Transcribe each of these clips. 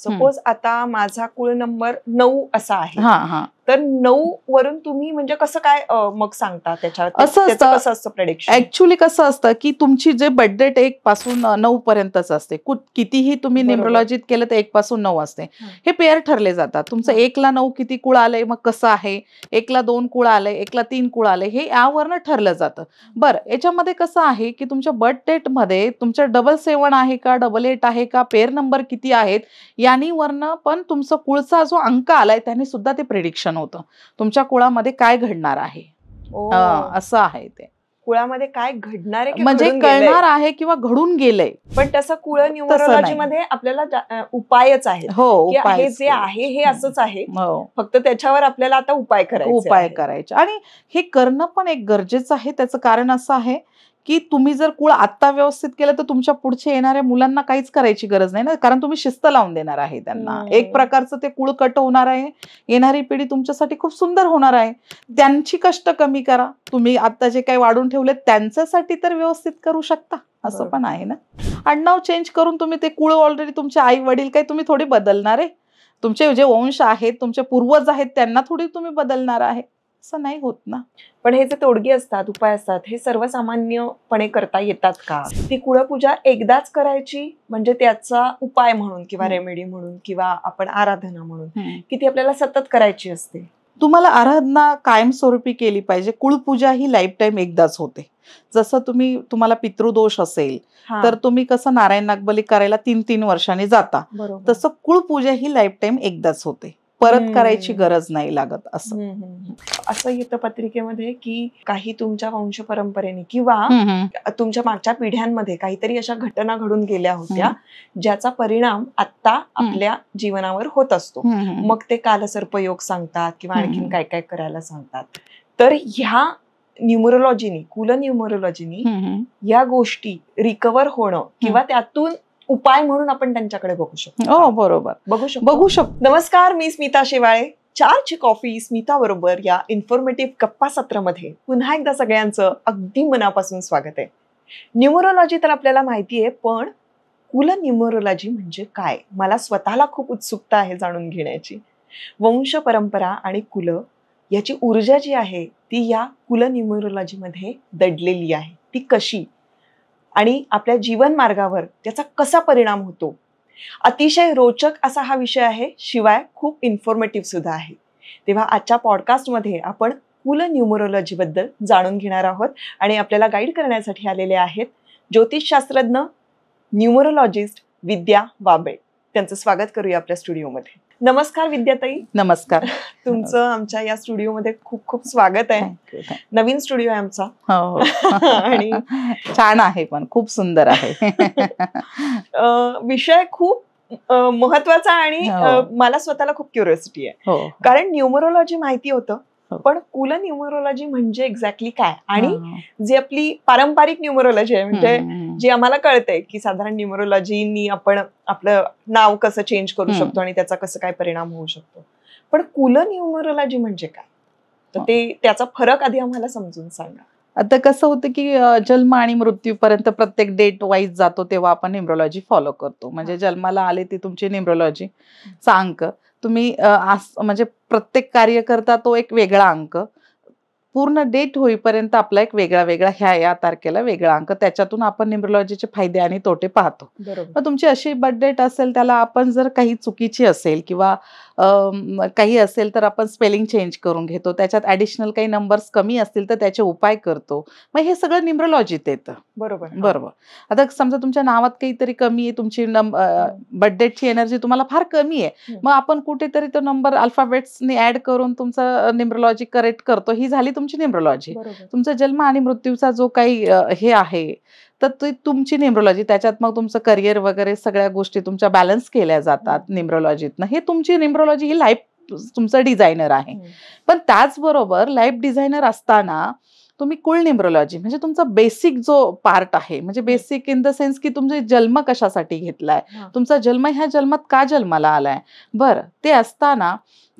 Suppose आता माझा कुळ नंबर 9 असा आहे, हा हा तर 9 वरून तुम्ही म्हणजे कसं काय मग सांगता त्याच्यावर असं कसं असतं प्रेडिक्शन? ऍक्च्युली कसं असतं की तुमची जे बर्थडे 1 पासून 9 पर्यंतच असते. कितीही तुम्ही न्यूमरोलॉजीत केलं तर 1 पासून 9 असते. हे पेअर ठरले जातात. तुमचं 1 ला 9 किती कुळ आलंय, मग कसं आहे, 1 ला 2 कुळ आलंय, 1 ला 3 कुळ आलंय, हे यावरनं ठरलं जातं. बरं, याच्यामध्ये कसं आहे की तुमच्या बर्थ डेट मध्ये तुमच्या 777 आहे का, 88 आहे का, पेअर नंबर किती आहेत, यांनी वरनं पण तुमचा कुळचा जो अंक आलाय त्याने सुद्धा ते प्रेडिक्शन होतं तुमच्या कुळामध्ये काय घडणार आहे. असं आहे ते. कुळामध्ये काय घडणार आहे म्हणजे कळणार आहे किंवा घडून गेलंय. पण तसं कुळ न्यूमरोलॉजी मध्ये आपल्याला उपायच आहे. हो, हे जे आहे हे असंच आहे, फक्त त्याच्यावर आपल्याला आता उपाय करायचे. आणि हे करणं पण एक गरजेचं आहे. त्याचं कारण असं आहे की तुम्ही जर कुळ आता व्यवस्थित केलं तर तुमच्या पुढच्या येणाऱ्या मुलांना काहीच करायची गरज नाही ना, कारण तुम्ही शिस्त लावून देणार आहे त्यांना. एक प्रकारचं ते कुळ कट होणार आहे. येणारी पिढी तुमच्यासाठी खूप सुंदर होणार आहे. त्यांची कष्ट कमी करा. तुम्ही आता जे काही वाढून ठेवले त्यांच्यासाठी तर व्यवस्थित करू शकता, असं पण आहे ना. आडनाव चेंज करून तुम्ही ते कुळ ऑलरेडी तुमचे आई वडील काही तुम्ही थोडी बदलणार आहे. तुमचे जे वंश आहेत, तुमचे पूर्वज आहेत, त्यांना थोडी तुम्ही बदलणार आहे. असं नाही होत ना. पण हे जे तोडगे असतात, उपाय असतात, हे सर्वसामान्यपणे करता येतात का? ती कुळपूजा एकदाच करायची म्हणजे त्याचा उपाय म्हणून किंवा रेमेडी म्हणून किंवा आपण आराधना म्हणून की ती आपल्याला सतत करायची असते? तुम्हाला आराधना कायमस्वरूपी केली पाहिजे. कुळपूजा ही लाईफ टाईम एकदाच होते. जसं तुम्हाला पितृदोष असेल तर तुम्ही कसं नारायण नागबली करायला 3-3 वर्षांनी जाता, तसं कुळपूजा ही लाईफ टाईम एकदाच होते. परत करायची गरज नाही लागत. असं येतं पत्रिकेमध्ये की काही तुमच्या वंश परंपरेने किंवा तुमच्या मागच्या पिढ्यांमध्ये काहीतरी अशा घटना घडून गेल्या होत्या ज्याचा परिणाम आता आपल्या जीवनावर होत असतो. मग ते कालसर्पयोग सांगतात किंवा आणखीन काय काय करायला सांगतात. तर ह्या न्यूमरोलॉजीनी, कुल न्यूमरोलॉजीनी या गोष्टी रिकव्हर होणं किंवा त्यातून उपाय म्हणून आपण त्यांच्याकडे बघू शकतो. बरोबर, बघू शकतो. नमस्कार, मी स्मिता शेवाळे. 4ची कॉफी स्मिता बरोबर या इन्फॉर्मेटिव्ह गप्पा सत्रामध्ये पुन्हा एकदा सगळ्यांचं अगदी मनापासून स्वागत आहे. न्यूमरोलॉजी तर आपल्याला माहिती आहे, पण कुल न्यूमरोलॉजी म्हणजे काय, मला स्वतःला खूप उत्सुकता आहे जाणून घेण्याची. वंश परंपरा आणि कुल याची ऊर्जा जी आहे ती या कुल न्यूमरोलॉजी मध्ये दडलेली आहे. ती कशी आणि आपल्या जीवन मार्गावर त्याचा कसा परिणाम होतो, अतिशय रोचक असा हा विषय आहे. शिवाय खूप इन्फॉर्मेटिव्ह सुद्धा आहे. तेव्हा आजच्या पॉडकास्टमध्ये आपण कुल न्यूमरोलॉजी बद्दल जाणून घेणार आहोत आणि आपल्याला गाईड करण्यासाठी आलेले आहेत ज्योतिषशास्त्रज्ञ न्यूमरोलॉजिस्ट विद्या वाबळे. त्यांचं स्वागत करूया आपल्या स्टुडिओमध्ये. नमस्कार विद्याताई. नमस्कार. तुमचं आमच्या या स्टुडिओमध्ये खूप खूप स्वागत आहे. नवीन स्टुडिओ आहे आमचा. आणि छान आहे, पण खूप सुंदर आहे. विषय खूप महत्वाचा आणि मला स्वतःला खूप क्युरिओसिटी आहे. कारण न्यूमरोलॉजी माहिती होतं, पण कुल न्यूमरोलॉजी म्हणजे एक्झॅक्टली काय, आणि जी आपली पारंपरिक न्यूमरोलॉजी आहे म्हणजे जी आम्हाला कळते की साधारण न्यूमरोलॉजीनी आपण आपलं नाव कसं चेंज करू शकतो आणि त्याचा कसं काय परिणाम होऊ शकतो, पण कुल न्यूमरोलॉजी म्हणजे काय, तर त्याचा फरक आधी आम्हाला समजून सांगा. आता कसं होतं की जन्म आणि मृत्यूपर्यंत प्रत्येक डेट वाईज जातो तेव्हा आपण न्यूमरोलॉजी फॉलो करतो. म्हणजे जन्माला आले ती तुमची न्यूमरोलॉजीचा अंक, तुम्ही म्हणजे प्रत्येक कार्य करता तो एक वेगळा अंक, पूर्ण डेट होईपर्यंत आपला एक वेगळा ह्या तारखेला वेगळा अंक, त्याच्यातून आपण न्यूमरोलॉजीचे फायदे आणि तोटे पाहतो. मग तुमची अशी बर्थ डेट असेल, त्याला आपण जर काही चुकीची असेल किंवा काही असेल तर आपण स्पेलिंग चेंज करून घेतो, त्याच्यात ऍडिशनल काही नंबर्स कमी असतील तर त्याचे उपाय करतो. मग हे सगळं न्यूमरोलॉजीत येतं. बरोबर. आता समजा तुमच्या नावात काहीतरी कमी आहे, तुमची बर्थ डेटची एनर्जी तुम्हाला फार कमी आहे, मग आपण कुठेतरी तो नंबर अल्फाबेट्सनी ऍड करून तुमचं न्यूमरोलॉजी करेक्ट करतो. ही झाली तुमची न्यूमरोलॉजी. तुमचा जन्म आणि मृत्यूचा जो काही हे आहे तर ती तुमची न्यूमरोलॉजी, त्याच्यात मग तुमचं करिअर वगैरे सगळ्या गोष्टी तुमच्या बॅलन्स केल्या जातात न्यूमरोलॉजीतनं. हे तुमची न्यूमरोलॉजी ही लाईफ तुमचं डिझायनर आहे. पण त्याचबरोबर लाईफ डिझायनर असताना तुम्ही कुल न्यूमरोलॉजी म्हणजे तुमचा बेसिक जो पार्ट आहे, म्हणजे बेसिक इन द सेन्स की तुमचे जन्म कशासाठी घेतलाय, तुमचा जन्म ह्या जन्मात का जन्माला आलाय, बरं ते असताना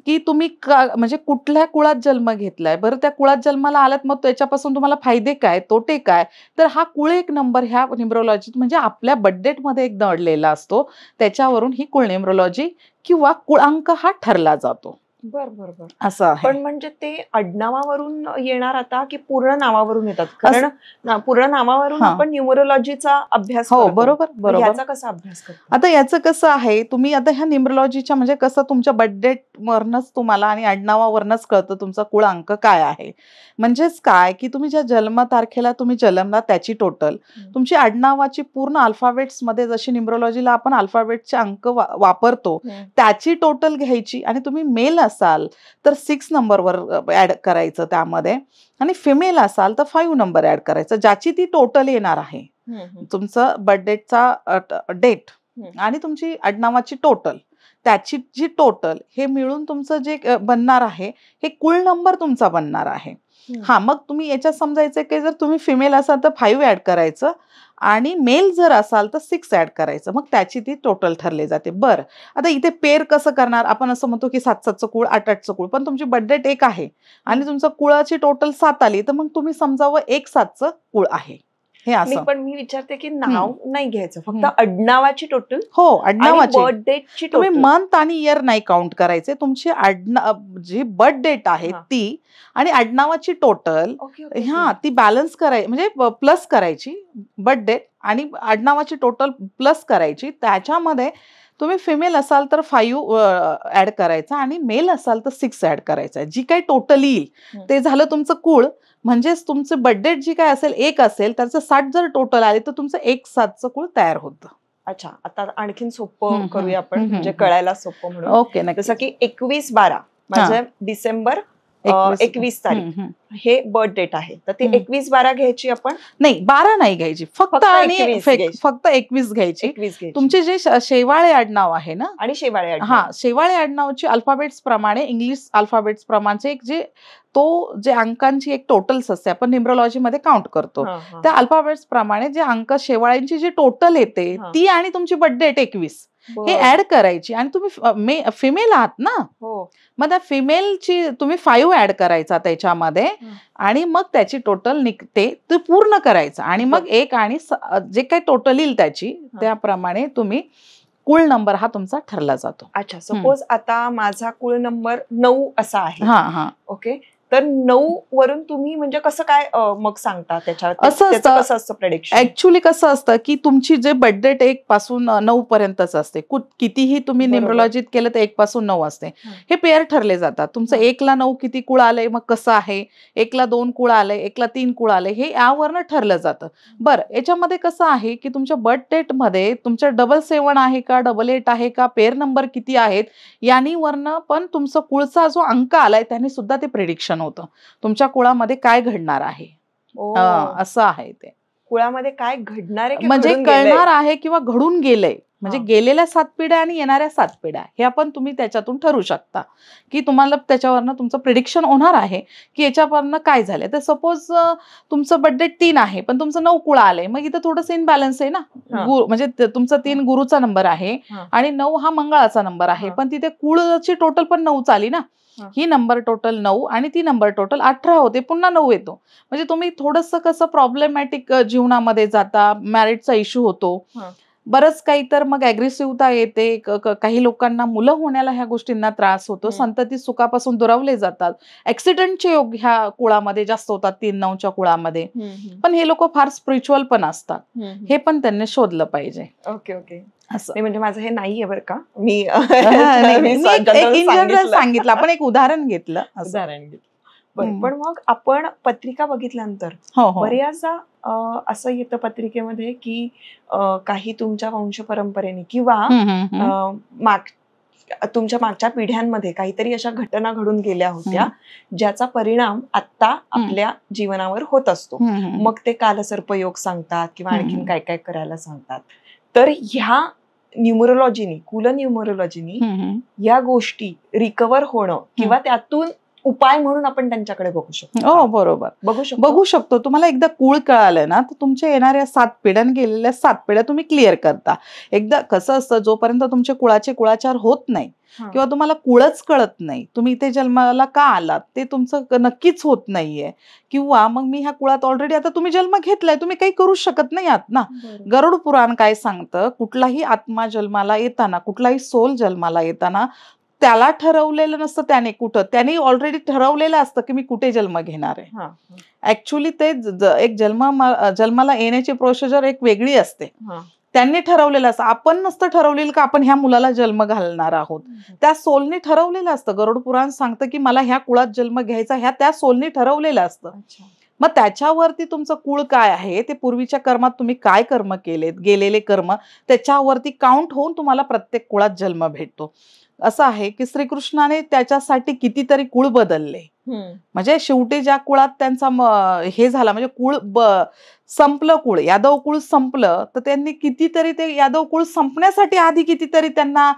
की तुम्ही म्हणजे कुठल्या कुळात जन्म घेतलाय, बरं त्या कुळात जन्माला आलात मग त्याच्यापासून तुम्हाला फायदे काय, तोटे काय. तर हा कुळ एक नंबर ह्या न्यूमरोलॉजीत म्हणजे आपल्या बर्थडेट मध्ये एक दडलेला असतो. त्याच्यावरून ही कुळ न्यूमरोलॉजी किंवा कुळांक हा ठरला जातो. बर बर बर. असं आहे. पण म्हणजे ते आडनावावरून येणार आता की पूर्ण नावावरून येतात? कारण पूर्ण नावावरून आपण न्यूमरोलॉजीचा अभ्यास हो, करतो. बरोबर बरोबर. याचा कसा अभ्यास करतो? आता याचं कसं आहे, तुम्ही आता ह्या न्यूमरोलॉजीच्या म्हणजे कसं तुमच्या बर्थडेट वरनच तुम्हाला आणि आडनावावरनच कळतं तुमचा कुळांक काय आहे. म्हणजेच काय की तुम्ही ज्या जन्मतारखेला तुम्ही जन्मला त्याची टोटल, तुमची आडनावाची पूर्ण अल्फाबेट्स मध्ये जशी न्यूमरोलॉजीला आपण अल्फाबेटचे अंक वापरतो त्याची टोटल घ्यायची आणि तुम्ही मेल असाल तर 6 नंबरवर ऍड करायचं त्यामध्ये आणि फिमेल असाल तर 5 नंबर ऍड करायचं, ज्याची ती टोटल येणार आहे. तुमचं बर्थडेचा डेट आणि तुमची आडनावाची टोटल, त्याची जी टोटल हे मिळून तुमचं जे बनणार आहे हे कुळ नंबर तुमचा बनणार आहे. हा, मग तुम्ही याच्यात समजायचं की जर तुम्ही फिमेल असाल तर 5 ऍड करायचं आणि मेल जर असाल तर 6 ऍड करायचं, मग त्याची ती टोटल ठरली जाते. बरं, आता इथे पेर कसं करणार, आपण असं म्हणतो की 7-7चं कुळ 8-8चं कुळ, पण तुमची बर्थडेट एक आहे आणि तुमचं कुळाची टोटल 7 आली तर मग तुम्ही समजावं 1-7चं कुळ आहे हे असं. पण मी विचारते की नाव नाही घ्यायचं, फक्त आडनावाची टोटल. हो, आडनावाची. बर्थ डेटची तुम्ही टोटल. मंथ आणि इयर नाही काउंट करायचे, तुमची जी बर्थ डेट आहे ती आणि आडनावाची टोटल ती बॅलन्स करायची म्हणजे प्लस करायची. बर्थ डेट आणि आडनावाची टोटल प्लस करायची. त्याच्यामध्ये तुम्ही फिमेल असाल तर 5 ऍड करायचा आणि मेल असाल तर 6 ऍड करायचा. जी काही टोटल येईल ते झालं तुमचं कुळ. म्हणजेच तुमचं बर्थडेट जी काय असेल 1 असेल त्याचं 60 जर टोटल आले तर तुमचं 1-7चं कुळ तयार होतं. अच्छा, आता आणखीन सोपं करूया आपण, म्हणजे कळायला सोपं म्हणून. ओके, जसं की 21/12 माझं डिसेंबर 21 तारीख हे बर्थ डेट आहे, तर ती 21/12 घ्यायची आपण? नाही, 12 नाही घ्यायची, फक्त 21 घ्यायची. तुमचे जे शेवाळे आडनाव आहे ना, आणि शेवाळे आडनाव, शेवाळे आडनावची अल्फाबेट्स प्रमाणे इंग्लिश अल्फाबेट्स प्रमाणे एक जे अंकांची एक टोटल्स असते आपण न्यूमरोलॉजी मध्ये काउंट करतो, त्या अल्फाबेट्स प्रमाणे जे अंक शेवाळ्यांची जी टोटल येते ती आणि तुमची बर्थ डेट 21 हे ऍड करायची. आणि तुम्ही फिमेल आहात ना, मग त्या फिमेलची तुम्ही 5 ऍड करायचा त्याच्यामध्ये आणि मग त्याची टोटल निघते ते पूर्ण करायचं आणि मग 1 आणि जे काही टोटल येईल त्याची त्याप्रमाणे तुम्ही कुळ नंबर हा तुमचा ठरला जातो. अच्छा, सपोज आता माझा कुळ नंबर 9 असा आहे. ओके, तर 9 वरून तुम्ही म्हणजे कसं काय मग सांगता त्याच्यावर? कसं असतं प्रेडिक्शन? ऍक्च्युअली कसं असतं की तुमची जे बर्थ डेट 1 पासून 9 पर्यंतच असते. कितीही तुम्ही न्यूमरोलॉजीत केलं तर 1 पासून 9 असते. हे पेअर ठरले जातात. तुमचं 1ला 9 किती कुळ आलंय, मग कसं आहे, 1ला 2 कुळ आलंय, 1ला 3 कुळ आलंय, हे यावरनं ठरलं जातं. बरं, याच्यामध्ये कसं आहे की तुमच्या बर्थ डेट मध्ये तुमच्या 777 आहे का, 88 आहे का, पेअर नंबर किती आहेत यांनी वरनं पण तुमचा कुळचा जो अंक आलाय त्याने सुद्धा ते प्रेडिक्शन होतं तुमच्या कुळामध्ये काय घडणार आहे. असं आहे ते, कुळामध्ये काय घडणार आहे म्हणजे कळणार आहे किंवा घडून गेलंय, म्हणजे गेलेल्या 7 पिढ्या आणि येणाऱ्या 7 पिढ्या हे आपण तुम्ही त्याच्यातून ठरवू शकता की तुम्हाला त्याच्यावरनं तुमचं प्रिडिक्शन होणार आहे की याच्यावरनं काय झालंय. तर सपोज तुमचं बर्थडे 3 आहे पण तुमचं 9 कुळ आलंय, मग इथं थोडंसं इनबॅलन्स आहे ना. म्हणजे तुमचा 3 गुरुचा नंबर आहे आणि 9 हा मंगळाचा नंबर आहे, पण तिथे कुळची टोटल पण 9 आली ना. ही नंबर टोटल 9 आणि ती नंबर टोटल 18 होते, पुन्हा 9 येतो. म्हणजे तुम्ही थोडंसं कसं प्रॉब्लेमॅटिक जीवनामध्ये जाता, मॅरिडचा इश्यू होतो, बरंच काही, तर मग अग्रेसिव्हता येते. काही लोकांना मुलं होण्याला ह्या गोष्टींना त्रास होतो, संतती सुखापासून दुरावले जातात. ऍक्सिडेंटचे योग ह्या कुळामध्ये जास्त होतात 3-9च्या कुळामध्ये. पण हे लोक फार स्पिरिच्युअल पण असतात, हे पण त्यांनी शोधलं पाहिजे. ओके ओके, असं म्हणजे माझं हे नाहीये बरं का, मी सांगितलं, आपण एक उदाहरण घेतलं. पण मग आपण पत्रिका बघितल्यानंतर बऱ्याचदा असं येतं पत्रिकेमध्ये की काही तुमच्या वंश परंपरेने किंवा तुमच्या मागच्या पिढ्यांमध्ये काहीतरी अशा घटना घडून गेल्या होत्या ज्याचा परिणाम आता आपल्या जीवनावर होत असतो. मग ते कालसर्पयोग सांगतात किंवा आणखीन काय काय करायला सांगतात. तर ह्या न्यूमरोलॉजीनी, कुल न्यूमरोलॉजीनी या गोष्टी रिकव्हर होणं किंवा त्यातून उपाय म्हणून आपण त्यांच्याकडे बघू शकतो. हो बरोबर, बघू शकतो. तुम्हाला एकदा कुळ कळालं ना तर तुमच्या येणाऱ्या 7 पिढ्यान गेलेल्या 7 पिढ्या तुम्ही क्लिअर करता. एकदा कसं असतं, जोपर्यंत तुमचे कुळाचार होत नाही किंवा तुम्हाला कुळच कळत नाही, तुम्ही इथे जन्माला का आलात ते तुमचं नक्कीच होत नाहीये, किंवा मग मी ह्या कुळात ऑलरेडी आता तुम्ही जन्म घेतलाय, तुम्ही काही करू शकत नाही आहात ना. गरुड पुराण काय सांगतं, कुठलाही आत्मा जन्माला येताना, कुठलाही सोल जन्माला येताना त्याला ठरवलेलं नसतं त्याने कुठं, त्याने ऑलरेडी ठरवलेलं असतं की मी कुठे जन्म घेणार आहे. ऍक्च्युली ते एक जन्माला येण्याची प्रोसिजर एक वेगळी असते, त्यांनी ठरवलेलं असतं. आपण नसतं ठरवलेलं का आपण ह्या मुलाला जन्म घालणार आहोत, त्या सोलने ठरवलेलं असतं. गरुड पुराण सांगतं की मला ह्या कुळात जन्म घ्यायचा, त्या सोलने ठरवलेलं असतं. मग त्याच्यावरती तुमचं कुळ काय आहे, ते पूर्वीच्या कर्मात तुम्ही काय कर्म केलेत, गेलेले कर्म, त्याच्यावरती काउंट होऊन तुम्हाला प्रत्येक कुळात जन्म भेटतो. असं आहे की श्रीकृष्णाने त्याच्यासाठी कितीतरी कुळ बदलले. म्हणजे शेवटी ज्या कुळात त्यांचा हे झाला, म्हणजे कुळ संपलं, कुळ यादव कुळ संपलं, तर त्यांनी कितीतरी ते यादव कुळ संपण्यासाठी आधी कितीतरी त्यांना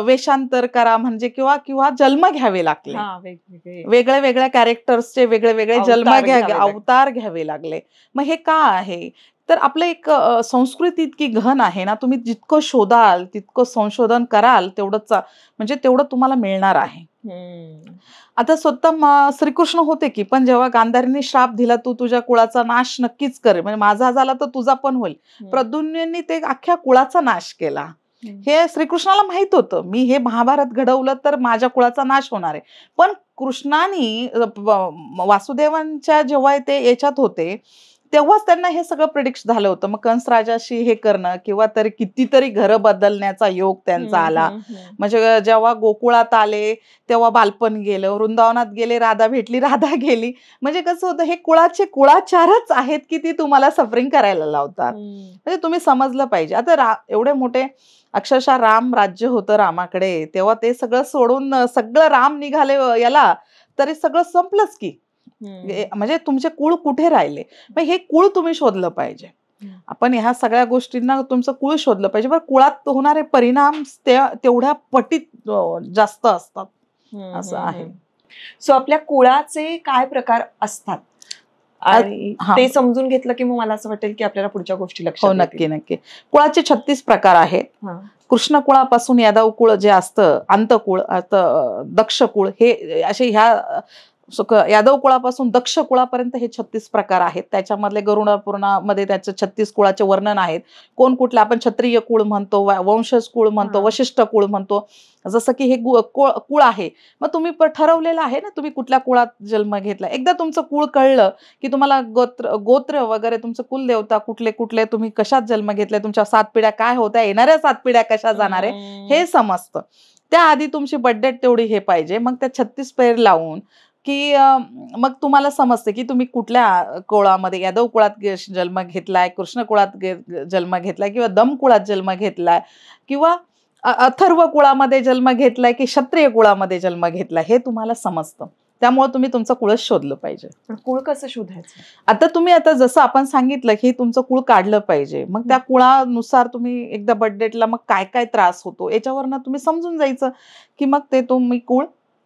वेषांतर करा म्हणजे किंवा जन्म घ्यावे लागले. वेगळ्या वेगळ्या कॅरेक्टर्सचे वेगळे वेगळे जन्म अवतार घ्यावे लागले. मग हे का आहे तर आपलं एक संस्कृती इतकी घन आहे ना, तुम्ही जितकं शोधाल तितकं संशोधन कराल तेवढं तुम्हाला मिळणार आहे. आता स्वतः श्रीकृष्ण होते की, पण जेव्हा गांधारीने श्राप दिला, तू तुझ्या कुळाचा नाश नक्कीच करे, म्हणजे माझा झाला तर तुझा पण होईल, प्रद्युम्नांनी ते अख्ख्या कुळाचा नाश केला. हे श्रीकृष्णाला माहित होतं, मी हे महाभारत घडवलं तर माझ्या कुळाचा नाश होणार आहे. पण कृष्णाने वासुदेवांच्या जेव्हा ते याच्यात होते तेव्हाच त्यांना हे सगळं प्रिडिक्ट झालं होतं. मग कंस राजाशी हे करणं किंवा तरी कितीतरी घरं बदलण्याचा योग त्यांचा आला. म्हणजे जेव्हा गोकुळात आले तेव्हा बालपण गेलं, वृंदावनात गेले राधा भेटली, राधा गेली. म्हणजे कसं होतं, हे कुळाचारच आहेत की ती तुम्हाला सफरिंग करायला लावतात. म्हणजे तुम्ही समजलं पाहिजे. आता एवढे मोठे अक्षरशः राम राज्य होतं रामाकडे, तेव्हा ते सगळं सोडून सगळं राम निघाले याला, तरी सगळं संपलंच की. म्हणजे तुमचे कुळ कुठे राहिले, मग हे कुळ तुम्ही शोधलं पाहिजे. आपण ह्या सगळ्या गोष्टींना तुमचं कुळ शोधलं पाहिजे. पण कुळात होणारे परिणाम तेवढ्या पटीत जास्त असतात, असं आहे. सो आपल्या कुळाचे काय प्रकार असतात आणि ते समजून घेतलं की मग मला असं वाटेल की आपल्याला पुढच्या गोष्टी लक्षात येतील. नक्की. कुळाचे 36 प्रकार आहेत. कृष्ण कुळापासून यादव कुळ जे असतं, अंतकुळ, दक्ष कुळ, हे असे ह्या यादव कुळापासून दक्ष कुळापर्यंत हे 36 प्रकार आहेत. त्याच्यामधले गरुड पुराणामध्ये त्याचे 36 कुळाचे वर्णन आहेत. कोण कुठले, आपण क्षत्रिय कुळ म्हणतो, वंशज कुळ म्हणतो, वशिष्ठ कुळ म्हणतो. जसं की हे कुळ आहे, मग तुम्ही ठरवलेलं आहे ना तुम्ही कुठल्या कुळात जन्म घेतला. एकदा तुमचं कुळ कळलं की तुम्हाला गोत्र वगैरे, तुमचं कुलदेवता कुठले कुठले, तुम्ही कशात जन्म घेतले, तुमच्या 7 पिढ्या काय होत्या, येणाऱ्या 7 पिढ्या कशा जाणार आहे हे समजतं. त्याआधी तुमची बर्थडेट तेवढी हे पाहिजे. मग त्या 36 पेर लावून की मग तुम्हाला समजते की तुम्ही कुठल्या कुळामध्ये, यादव कुळात जन्म घेतलाय, कृष्ण कुळात जन्म घेतलाय, किंवा दम कुळात जन्म घेतलाय, किंवा अथर्व कुळामध्ये जन्म घेतलाय की क्षत्रिय कुळामध्ये जन्म घेतलाय, हे तुम्हाला समजतं. त्यामुळे तुम्ही तुमचं कुळच शोधलं पाहिजे. कुळ कसं शोधायचं? आता जसं आपण सांगितलं की तुमचं कुळ काढलं पाहिजे, मग त्या कुळानुसार तुम्ही एकदा बर्थडेटला मग काय काय त्रास होतो याच्यावरनं तुम्ही समजून जायचं की मग ते तुम्ही कुळ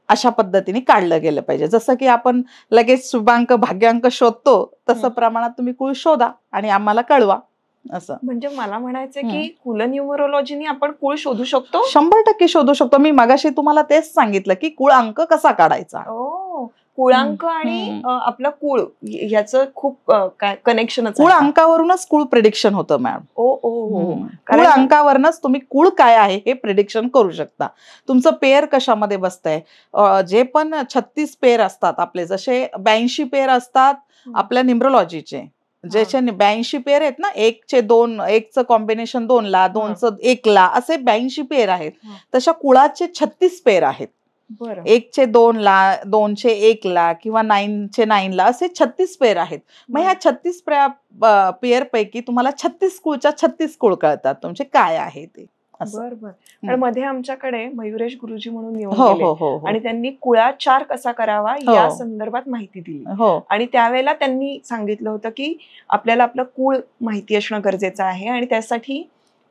अशा पद्धतीने काढलं गेलं पाहिजे. जसं की आपण लगेच शुभांक भाग्यांक शोधतो, तसं प्रमाणात तुम्ही कुळ शोधा आणि आम्हाला कळवा. असं म्हणजे मला म्हणायचं की कुलन्यूमरोलॉजीने आपण कुळ शोधू शकतो. 100% शोधू शकतो. मी मगाशी तुम्हाला तेच सांगितलं की कुळ अंक कसा काढायचा. कुळांक आणि आपलं कुळ ह्याचं खूप काय कनेक्शन. कुळ अंकावरूनच कुळ प्रिडिक्शन होतं मॅम. कुळ अंकावरूनच तुम्ही कुळ काय आहे हे प्रिडिक्शन करू शकता. तुमचं पेर कशामध्ये बसतंय. जे पण 36 पेर असतात आपले, जसे 82 पेर असतात आपल्या न्यूमरोलॉजीचे, जसे 82 पेर आहेत ना, 1चे 2, 1चं कॉम्बिनेशन 2 ला, 2चं 1 ला, असे 82 पेर आहेत. तशा कुळाचे 36 पेर आहेत. 1चे 2 ला, 2चे 1 ला, किंवा 9चे 9 ला, असे 36 पेर आहेत. मग ह्या 36 पेर पैकी तुम्हाला 36 कुळच्या 36 कुळ कळतात तुमचे काय आहे ते. बरोबर. मध्ये आमच्याकडे मयुरेश गुरुजी म्हणून येऊन गेले आणि त्यांनी कुळाचार कसा करावा या संदर्भात माहिती दिली. आणि त्यावेळेला त्यांनी सांगितलं होतं की आपल्याला आपलं कुळ माहिती असणं गरजेचं आहे, आणि त्यासाठी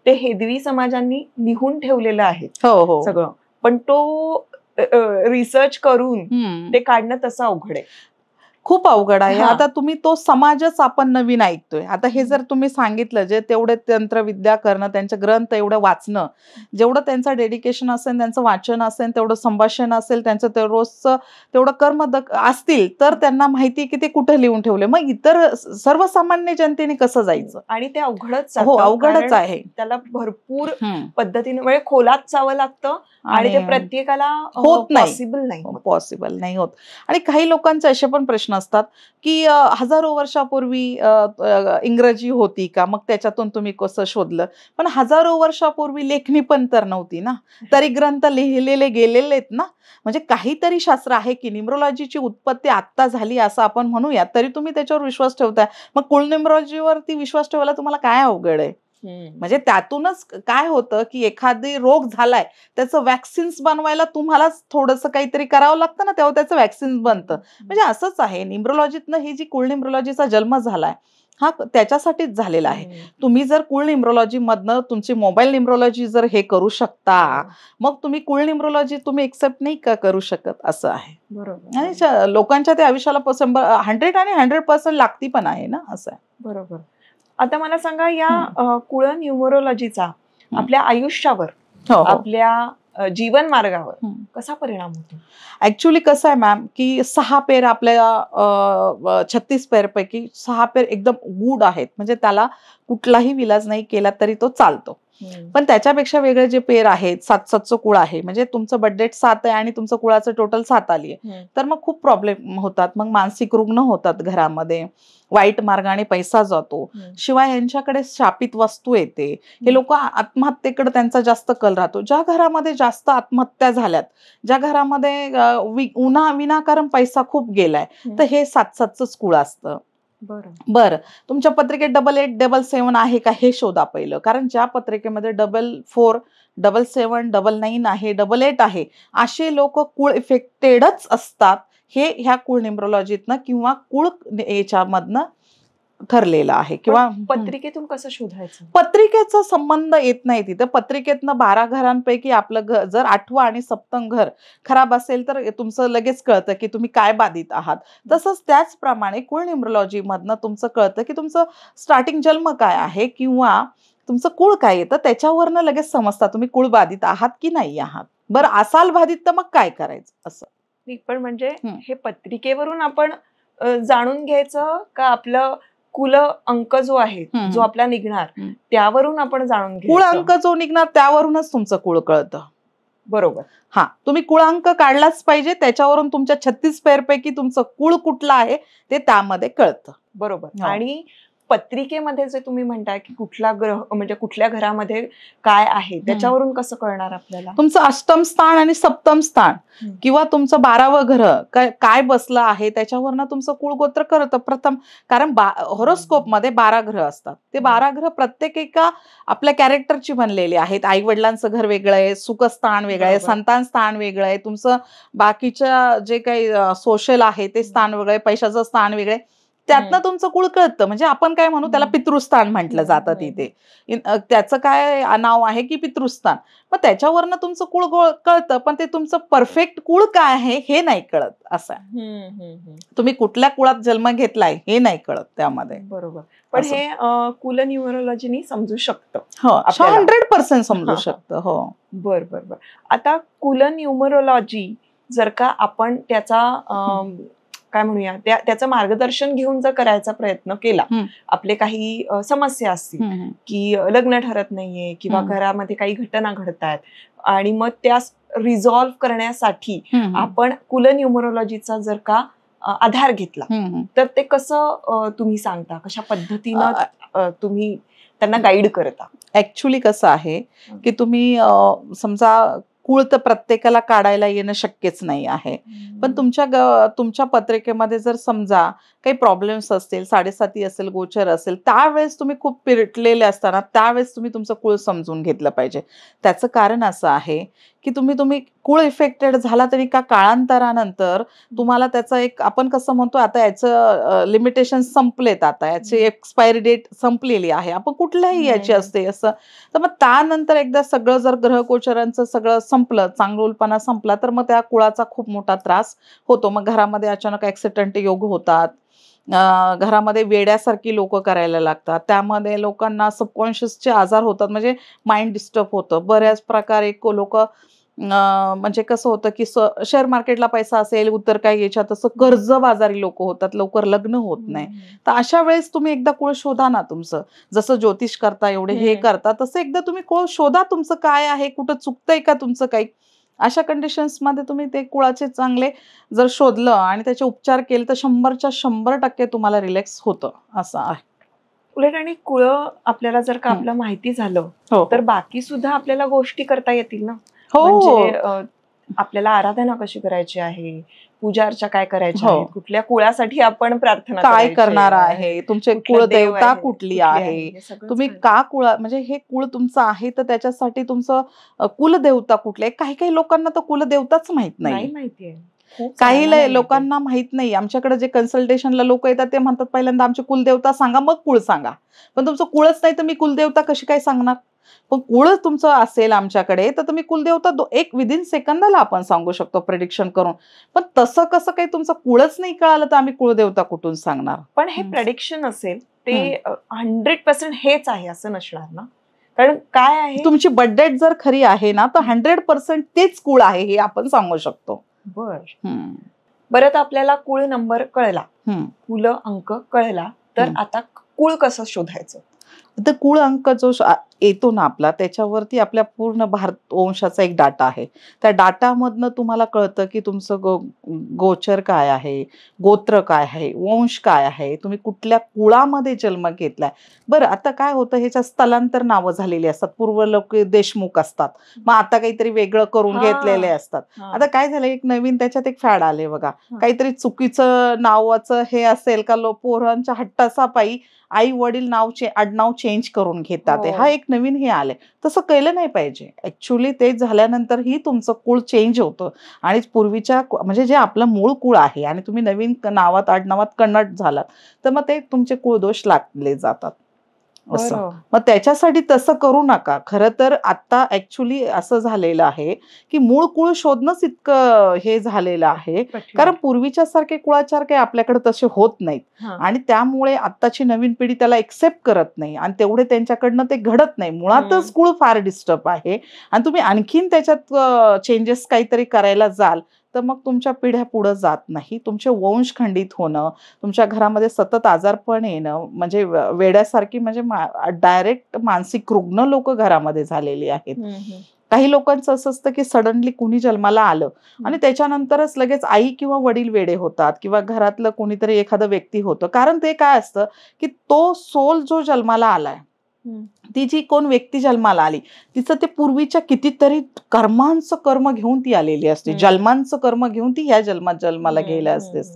ते हेदवी समाजांनी लिहून ठेवलेलं आहे सगळं. पण तो रिसर्च करून हम्म. ते काढणं तसं अवघड आहे. खूप अवघड आहे. हा. आता तुम्ही तो समाजच आपण नवीन ऐकतोय. आता हे जर तुम्ही सांगितलं जे तेवढे तंत्रविद्या करणं, त्यांचे ग्रंथ एवढं वाचणं, जेवढं त्यांचं डेडिकेशन असेल, त्यांचं वाचन असेल, तेवढं संभाषण असेल, त्यांचं ते रोजचं तेवढं कर्म असतील, तर त्यांना माहिती आहे की ते कुठे लिहून ठेवले. मग इतर सर्वसामान्य जनतेने कसं जायचं? आणि ते अवघडच हो, जातं, अवघडच कारण आहे. त्याला भरपूर हम्म. पद्धतीने म्हणजे खोलात जावं लागतं आणि ते आणि प्रत्येकाला होत नाही. पॉसिबल नाही होत. पॉसिबल नाही होत. आणि काही लोकांचे असे पण प्रश्न असतात की हजारो वर्षापूर्वी इंग्रजी होती का, मग त्याच्यातून तुम्ही कसं शोधलं? पण हजारो वर्षापूर्वी लेखणी पण तर नव्हती ना, तरी ग्रंथ लिहिलेले गेलेले आहेत ना. म्हणजे काहीतरी शास्त्र आहे की न्यूमरोलॉजीची उत्पत्ती आत्ता झाली असं आपण म्हणूया, तरी तुम्ही त्याच्यावर विश्वास ठेवताय. मग कुळन्यूमरोलॉजीवरती विश्वास ठेवायला तुम्हाला काय अवघड आहे? म्हणजे त्यातूनच काय होतं की एखादी रोग झालाय, त्याचं वॅक्सिन्स बनवायला तुम्हालाच थोडंसं काहीतरी करावं लागतं ना, तेव्हा त्याचं वॅक्सिन्स बनतं. म्हणजे असंच आहे न्यूमरोलॉजीतनं. ही जी कुळन्यूमरोलॉजीचा जन्म झालाय हा त्याच्यासाठीच झालेला आहे. तुम्ही जर कुळन्यूमरोलॉजी मधनं तुमची मोबाईल न्यूमरोलॉजी जर हे करू शकता, मग तुम्ही कुळन्यूमरोलॉजी तुम्ही एक्सेप्ट नाही का करू शकत, असं आहे. बरोबर. आणि लोकांच्या त्या आयुष्याला 100 आणि 100% लागती पण आहे ना, असं आहे. बरोबर. आता मला सांगा, या कुळ न्यूमरोलॉजीचा आपल्या आयुष्यावर, हो, हो. आपल्या जीवन मार्गावर हं. कसा परिणाम होतो? ऍक्च्युली कसं आहे मॅम की 6 पेर आपल्या 36 पेरपैकी 6 पेर एकदम गुड आहेत. म्हणजे त्याला कुठलाही विलाज नाही केला तरी तो चालतो. पण त्याच्यापेक्षा वेगळे जे पेर आहेत, 7-7चं कुळ आहे, म्हणजे तुमचं बर्थडेट 7 आहे आणि तुमचं कुळाचं टोटल 7 आली आहे, तर मग खूप प्रॉब्लेम होतात. मग मानसिक रुग्ण होतात घरामध्ये, वाईट मार्गाने पैसा जातो, शिवाय यांच्याकडे शापित वस्तू येते. हे लोक आत्महत्येकडे त्यांचा जास्त कल राहतो. ज्या घरामध्ये जास्त आत्महत्या झाल्यात, ज्या घरामध्ये विनाकारण पैसा खूप गेलाय, तर हे 7-7च कुळ असतं. बरं, तुमच्या पत्रिकेत 88, 77 आहे का हे शोधा पहिलं. कारण ज्या पत्रिकेमध्ये 44, 77, 99 आहे, 88 आहे, असे लोक कुळ इफेक्टेडच असतात. हे ह्या कुळ न्यूमरोलॉजीतनं किंवा कुळ याच्यामधनं ठरलेलं आहे. किंवा पत्रिकेतून कसं शोधायचं? पत्रिकेचा संबंध येत नाही तिथं. पत्रिकेतनं 12 घरांपैकी आपलं घर जर 8वं आणि 7वं घर खराब असेल, तर तुमचं लगेच कळतं की तुम्ही काय बाधित आहात. तसंच त्याचप्रमाणे कुळ न्यूमरोलॉजी मधनं तुमचं कळतं की तुमचं स्टार्टिंग जन्म काय आहे किंवा तुमचं कुळ काय येतं, त्याच्यावरनं लगेच समजता तुम्ही कुळ बाधित आहात की नाही आहात. बरं असाल बाधित तर मग काय करायचं असं. पण म्हणजे हे पत्रिकेवरून आपण जाणून घ्यायचं का आपलं कुल अंक जो आहे, जो आपला निघणार, त्यावरून आपण जाणून घ्यायचं? कुळ अंक जो निघणार त्यावरूनच तुमचं कुळ कळतं. बरोबर. हा, तुम्ही कुळांक काढलाच पाहिजे, त्याच्यावरून तुमच्या 36 पेरपैकी तुमचं कुळ कुठलं आहे ते त्यामध्ये कळतं. बरोबर. आणि पत्रिकेमध्ये जे तुम्ही म्हणताय की कुठला ग्रह म्हणजे कुठल्या घरामध्ये काय आहे, त्याच्यावरून कसं कळणार आपल्याला? तुमचं अष्टम स्थान आणि सप्तम स्थान किंवा तुमचं 12वं घर काय बसलं आहे, त्याच्यावरनं तुमचं कुळगोत्र कळतं प्रथम. कारण हॉरोस्कोप मध्ये 12 ग्रह असतात. ते 12 ग्रह प्रत्येक एका आपल्या कॅरेक्टरची बनलेली आहेत. आई वडिलांचं घर वेगळं आहे, सुखस्थान वेगळं आहे, संतान स्थान वेगळं आहे, तुमचं बाकीच्या जे काही सोशल आहे ते स्थान वेगळं आहे, पैशाचं स्थान वेगळं आहे. त्यातनं तुमचं कुळ कळतं. म्हणजे आपण काय म्हणू, त्याला पितृस्थान म्हटलं जातं तिथे. त्याचं काय नाव आहे की पितृस्थान. मग त्याच्यावरनं तुमचं कुळ कळतं, पण ते तुमचं परफेक्ट कुळ काय आहे हे नाही कळत. असं तुम्ही कुठल्या कुळात जन्म घेतलाय हे नाही कळत त्यामध्ये. बरोबर. पण हे कुल न्यूमरोलॉजीनी समजू शकतं. हो, 100% समजू शकतं. हो, बर. आता कुल न्यूमरोलॉजी जर का आपण त्याचा काय म्हणूया, त्याचं मार्गदर्शन घेऊन जर करायचा प्रयत्न केला, आपले काही समस्या असतील की लग्न ठरत नाहीये किंवा घरामध्ये काही घटना घडत आहेत, आणि मग त्या रिझॉल्व्ह करण्यासाठी आपण कुल न्यूमरोलॉजीचा जर का आधार घेतला, तर ते कसं तुम्ही सांगता, कशा पद्धतीनं तुम्ही त्यांना गाईड करता? ऍक्च्युली कसं आहे की तुम्ही समजा कुळ तर प्रत्येकाला काढायला येणं शक्यच नाही आहे. पण तुमच्या पत्रिकेमध्ये जर समजा काही प्रॉब्लेम्स असतील, 7.5 असेल, गोचर असेल, त्यावेळेस तुम्ही खूप पिरटलेले असताना त्यावेळेस तुम्ही तुमचं कुळ समजून घेतलं पाहिजे. त्याचं कारण असं आहे की तुम्ही कुळ इफेक्टेड झाला तरी का काळांतरानंतर तुम्हाला त्याचा एक, आपण कसं म्हणतो आता याचं लिमिटेशन संपलेत, आता याची एक्सपायरी डेट संपलेली आहे, आपण कुठल्याही याची असते असं. तर मग त्यानंतर एकदा सगळं जर ग्रहगोचरांचं सगळं संपलं, चांगुलपणा संपला, तर मग त्या कुळाचा खूप मोठा त्रास होतो. मग घरामध्ये अचानक ऍक्सिडेंट योग होतात, घरामध्ये वेड्यासारखी लोक करायला लागतात, त्यामध्ये लोकांना सबकॉन्शियसचे आजार होतात, म्हणजे माइंड डिस्टर्ब होतं बऱ्याच प्रकारे. लोक म्हणजे कसं होतं की शेअर मार्केटला पैसा असेल, उतर काय याच्यात असं कर्जबाजारी लोक होतात, लवकर लग्न होत नाही. तर अशा वेळेस तुम्ही एकदा कुळ शोधा ना तुमचं. जसं ज्योतिष करता एवढे हे करता, तसं एकदा तुम्ही कुळ शोधा तुमचं काय आहे, कुठं चुकतंय का तुमचं काही. अशा कंडिशन्स मध्ये तुम्ही ते कुळाचे चांगले जर शोधलं आणि त्याचे उपचार केले तर 100च्या 100% तुम्हाला रिलॅक्स होतं, असं आहे. उलट आणि कुळ आपल्याला जर का आपलं माहिती झालं तर बाकी सुद्धा आपल्याला गोष्टी करता येतील ना. म्हणजे आपल्याला आराधना कशी करायची आहे, पूजा अर्चा काय करायची आहे, कुठल्या कुळासाठी आपण प्रार्थना काय करणार आहे, तुमचे कुळदेवता कुठली आहे, तुम्ही का कुळ, म्हणजे हे कुळ तुमचं आहे तर त्याच्यासाठी तुमचं कुलदेवता कुठले. काही काही लोकांना तर कुलदेवताच माहित नाही, माहितीये काही लोकांना माहित नाही. आमच्याकडे जे कन्सल्टेशनला लोक येतात ते म्हणतात पहिल्यांदा आमची कुलदेवता सांगा मग कुळ सांगा. पण तुमचं कुळच नाही तर मी कुलदेवता कशी काय सांगणार. पण कुळ तुमचं असेल आमच्याकडे तर तुम्ही कुलदेवता एक विदिन सेकंदाला आपण सांगू शकतो प्रेडिक्शन करून. पण तसं कसं काही तुमचं कुळच नाही कळालं तर आम्ही कुळदेवता कुठून सांगणार. पण हे प्रेडिक्शन असेल ते 100% हेच आहे असं नसणार ना. कारण काय आहे, तुमची बर्थडेट जर खरी आहे ना तर 100% तेच कुळ आहे हे आपण सांगू शकतो. बरं आपल्याला कुळ नंबर कळला, कुल अंक कळला, तर आता कुळ कसं शोधायचं. तर कुळ अंक जो येतो ना आपला, त्याच्यावरती आपल्या पूर्ण भारत वंशाचा एक डाटा आहे. त्या डाटामधनं तुम्हाला कळतं की तुमचं गोचर काय आहे, गोत्र काय आहे, वंश काय आहे, तुम्ही कुठल्या कुळामध्ये जन्म घेतलाय. बरं आता काय होतं, ह्याच्या स्थलांतर नावं झालेली असतात, पूर्व लोक देशमुख असतात, मग आता काहीतरी वेगळं करून घेतलेले असतात. आता काय झालं, एक नवीन त्याच्यात एक फॅड आले बघा, काहीतरी चुकीचं नावाचं हे असेल का, पोरांच्या हट्टासापायी आई वडील आडनाव चेंज करून घेतात. हा एक नवीन हे आलंय. तसं केलं नाही पाहिजे. ऍक्च्युली ते झाल्यानंतर ही तुमचं कुळ चेंज होतं आणि पूर्वीच्या म्हणजे जे आपलं मूळ कुळ आहे आणि तुम्ही नवीन नावात आडनावात कन्वर्ट झालात तर मग ते तुमचे कुळदोष लागले जातात असं. मग त्याच्यासाठी तसं करू नका. खरं तर आता ऍक्च्युली असं झालेलं आहे की मूळ कुळ शोधणंच इतकं हे झालेलं आहे, कारण पूर्वीच्या सारखे कुळाचार काही आपल्याकडे तसे होत नाहीत आणि त्यामुळे आत्ताची नवीन पिढी त्याला एक्सेप्ट करत नाही आणि तेवढे त्यांच्याकडनं ते घडत नाही. मुळातच कुळ फार डिस्टर्ब आहे आणि तुम्ही आणखीन त्याच्यात चेंजेस काहीतरी करायला जाल तर मग तुमच्या पिढ्या पुढे जात नाही, तुमचे वंश खंडित होणं, तुमच्या घरामध्ये सतत आजारपण येणं, म्हणजे वेड्यासारखी, म्हणजे डायरेक्ट मानसिक रुग्ण लोक घरामध्ये झालेली आहेत. काही लोकांचं असं असतं की सडनली कुणी जन्माला आलं आणि त्याच्यानंतरच लगेच आई किंवा वडील वेडे होतात किंवा घरातलं कोणीतरी एखादं व्यक्ती होतं. कारण ते काय असतं की तो सोल जो जन्माला आलाय, ती जी कोण व्यक्ती जन्माला आली तिचं ते पूर्वीच्या कितीतरी कर्मांचं कर्म घेऊन ती आलेली असते, जन्मांचं कर्म घेऊन ती ह्या जन्मात जन्माला गेल्या असतेस.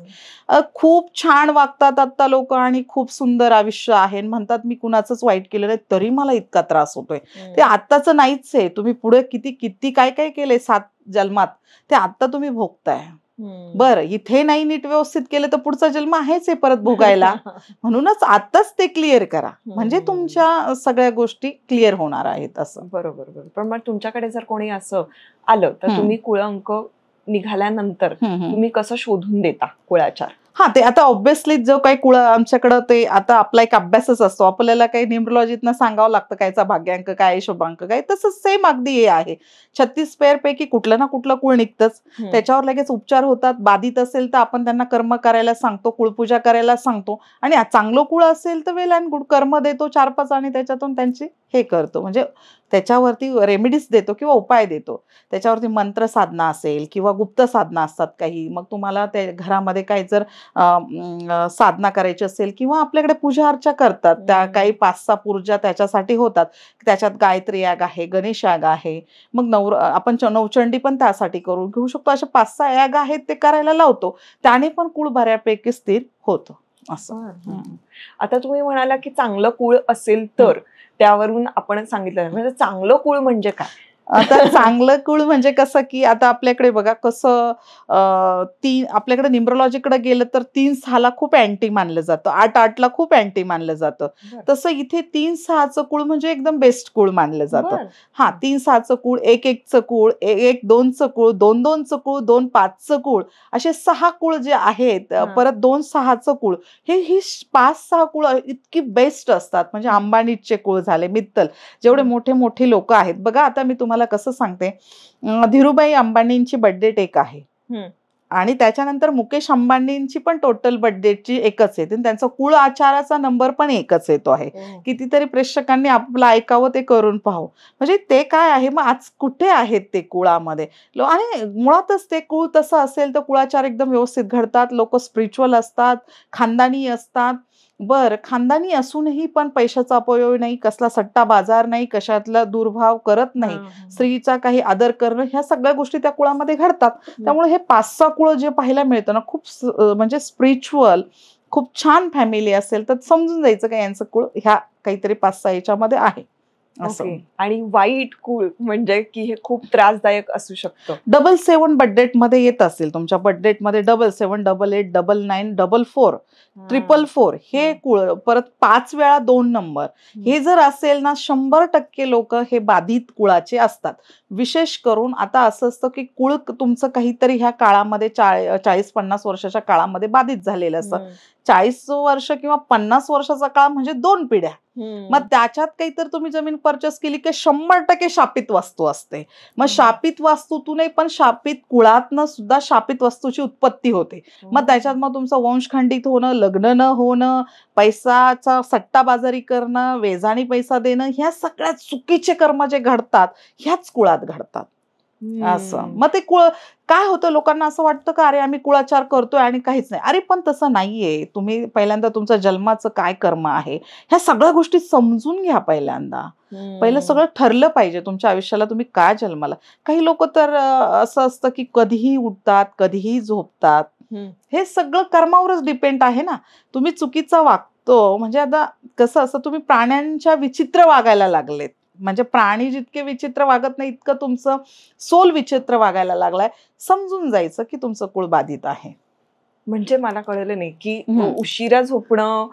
खूप छान वागतात आता लोक आणि खूप सुंदर आयुष्य आहे, म्हणतात मी कुणाचंच वाईट केलं नाही तरी मला इतका त्रास होतोय. ते आत्ताच नाहीच आहे, तुम्ही पुढे किती किती काय काय केलंय 7 जन्मात ते आता तुम्ही भोगताय. बरं इथे नाही नीट व्यवस्थित केलं तर पुढचा जन्म आहेच आहे परत भोगायला. म्हणूनच आताच ते क्लिअर करा, म्हणजे तुमच्या सगळ्या गोष्टी क्लिअर होणार आहेत असं. बरोबर. पण मग तुमच्याकडे जर कोणी असं आलं तर तुम्ही कुळ अंक निघाल्यानंतर तुम्ही कसं शोधून देता कुळाचार. ते आता ऑब्व्हियसली जो काही कुळ आमच्याकडं, ते आता आपला एक अभ्यासच असतो, आपल्याला काही न्यूमरोलॉजीतनं सांगावं लागतं कायचा भाग्यांक काय शुभांक काय. तसं सेम अगदी हे आहे, 36 पेअर पैकी कुठलं ना कुठलं कुळ निघतंच, त्याच्यावर लगेच उपचार होतात. बाधित असेल तर आपण त्यांना कर्म करायला सांगतो, कुळपूजा करायला सांगतो आणि चांगलं कुळ असेल तर वेल अँड गुड, कर्म देतो 4-5 आणि त्याच्यातून त्यांची हे करतो, म्हणजे त्याच्यावरती रेमेडीज देतो किंवा उपाय देतो. त्याच्यावरती मंत्र साधना असेल किंवा गुप्त साधना असतात काही, मग तुम्हाला त्या घरामध्ये काही जर साधना करायची असेल किंवा आपल्याकडे पूजा अर्चा करतात, त्या काही 5-6 पूजा त्याच्यासाठी होतात. त्याच्यात गायत्री याग आहे, गणेश याग आहे, मग आपण नवचंडी पण त्यासाठी करून घेऊ शकतो. असे 5-6 याग आहेत ते करायला लावतो, त्याने पण कुळ बऱ्यापैकी स्थिर होतं असं. आता तुम्ही म्हणाला की चांगलं कुळ असेल तर त्यावरून आपण सांगितलं, म्हणजे चांगलं कुळ म्हणजे काय. आता चांगलं कुळ म्हणजे कसं की आता आपल्याकडे बघा कसं आपल्याकडे न्यूमरोलॉजीकडे गेलं तर 3-6ला खूप अँटी मानलं जातं, 8-8ला खूप अँटी मानलं जातं. तसं इथे 3-6चं कुळ म्हणजे एकदम बेस्ट कुळ मानलं जातं. हा 3-6चं कुळ, 1-1चं कुळ, 1-2चं कुळ, 2-2चं कुळ, 2-5चं कुळ, असे 6 कुळ जे आहेत, परत 2-6चं कुळ, ही 5-6 कुळ इतकी बेस्ट असतात. म्हणजे अंबानीचे कुळ झाले, मित्तल, जेवढे मोठे मोठे लोक आहेत बघा. आता मी तुम्हाला कसं सांगते, धीरूभाई अंबानींची बर्थडे डेट आहे आणि त्याच्यानंतर मुकेश अंबानींची पण टोटल बर्थडेची एकच येते, त्यांचा कुळ आचाराचा नंबर पण एकच येतो आहे. कितीतरी प्रेक्षकांनी आपलं ऐकावं, ते करून पाहावं. म्हणजे ते काय आहे, मग आज कुठे आहेत ते कुळामध्ये, आणि मुळातच ते कुळ तसं असेल तर कुळाचार एकदम व्यवस्थित घडतात, लोक स्पिरिच्युअल असतात, खानदानी असतात. खानदानी असूनही पण पैशाचा अपव्यय नाही, कसला सट्टा बाजार नाही, कशातला दुर्भाव करत नाही, स्त्रीचा काही आदर करणं, ह्या सगळ्या गोष्टी त्या कुळामध्ये घडतात. त्यामुळे हे 5-6 कुळ जे पाहायला मिळतं ना, खूप म्हणजे स्पिरिच्युअल, खूप छान फॅमिली असेल तर समजून जायचं का यांचं कुळ ह्या काहीतरी 5-6 याच्यामध्ये आहे असं. आणि वाईट कुळ म्हणजे की हे खूप त्रासदायक असू शकतं. 777 बर्थडेट मध्ये येत असेल, तुमच्या बर्थडेट मध्ये 77, 88, 99, 44, 444 हे कुळ, परत 5 वेळा 2 नंबर, हे जर असेल ना, 100% लोक हे बाधित कुळाचे असतात. विशेष करून आता असं असतं की कुळ तुमचं काहीतरी ह्या काळामध्ये 40-50 वर्षाच्या काळामध्ये बाधित झालेलं असतं. 40 वर्ष किंवा 50 वर्षाचा काळ म्हणजे 2 पिढ्या. मग त्याच्यात काहीतरी तुम्ही जमीन परचेस केली की 100% शापित वास्तू असते. मग शापित वास्तूतूनही पण शापित कुळातनं सुद्धा शापित वस्तूची उत्पत्ती होते. मग त्याच्यात मग तुमचं वंश खंडित होणं, लग्न न होणं, पैसाचा सट्टाबाजारी करणं, वेजाणी पैसा देणं, ह्या सगळ्या चुकीचे कर्म जे घडतात ह्याच कुळात घडतात असं. मग ते कुळ काय होतं, लोकांना असं वाटतं का अरे आम्ही कुळाचार करतोय आणि काहीच नाही. अरे पण तसं नाहीये. तुम्ही पहिल्यांदा तुमचं जन्माचं काय कर्म आहे ह्या सगळ्या गोष्टी समजून घ्या. पहिलं सगळं ठरलं पाहिजे तुमच्या आयुष्याला तुम्ही काय जन्माला. काही लोक तर असं असतं की कधीही उठतात, कधीही झोपतात. हे सगळं कर्मावरच डिपेंड आहे ना. तुम्ही चुकीचं वागतो म्हणजे आता कसं असं, तुम्ही प्राण्यांच्या विचित्र वागायला लागलेत, म्हणजे प्राणी जितके विचित्र वागत नाही इतकं तुमचं सोल विचित्र वागायला लागलाय, समजून जायचं की तुमचं कुळ बाधित आहे. म्हणजे मला कळलं नाही की उशिरा झोपणं,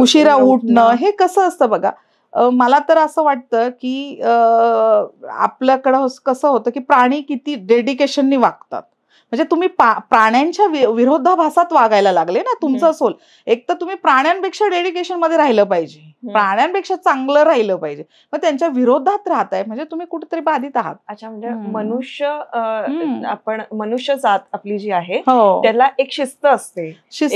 उशिरा उठणं हे कसं असतं बघा. मला तर असं वाटतं की आपल्याकडं कसं होतं की प्राणी किती डेडिकेशननी वागतात. म्हणजे तुम्ही प्राण्यांच्या विरोधाभासात वागायला लागले ना तुमचं सोल. एक तर तुम्ही प्राण्यांपेक्षा डेडिकेशन मध्ये राहिलं पाहिजे, प्राण्यांपेक्षा चांगलं राहिलं पाहिजे, मग त्यांच्या विरोधात राहताय म्हणजे तुम्ही कुठेतरी बाधित आहात. अच्छा, म्हणजे मनुष्य जात आपली जी आहे त्याला एक शिस्त असते,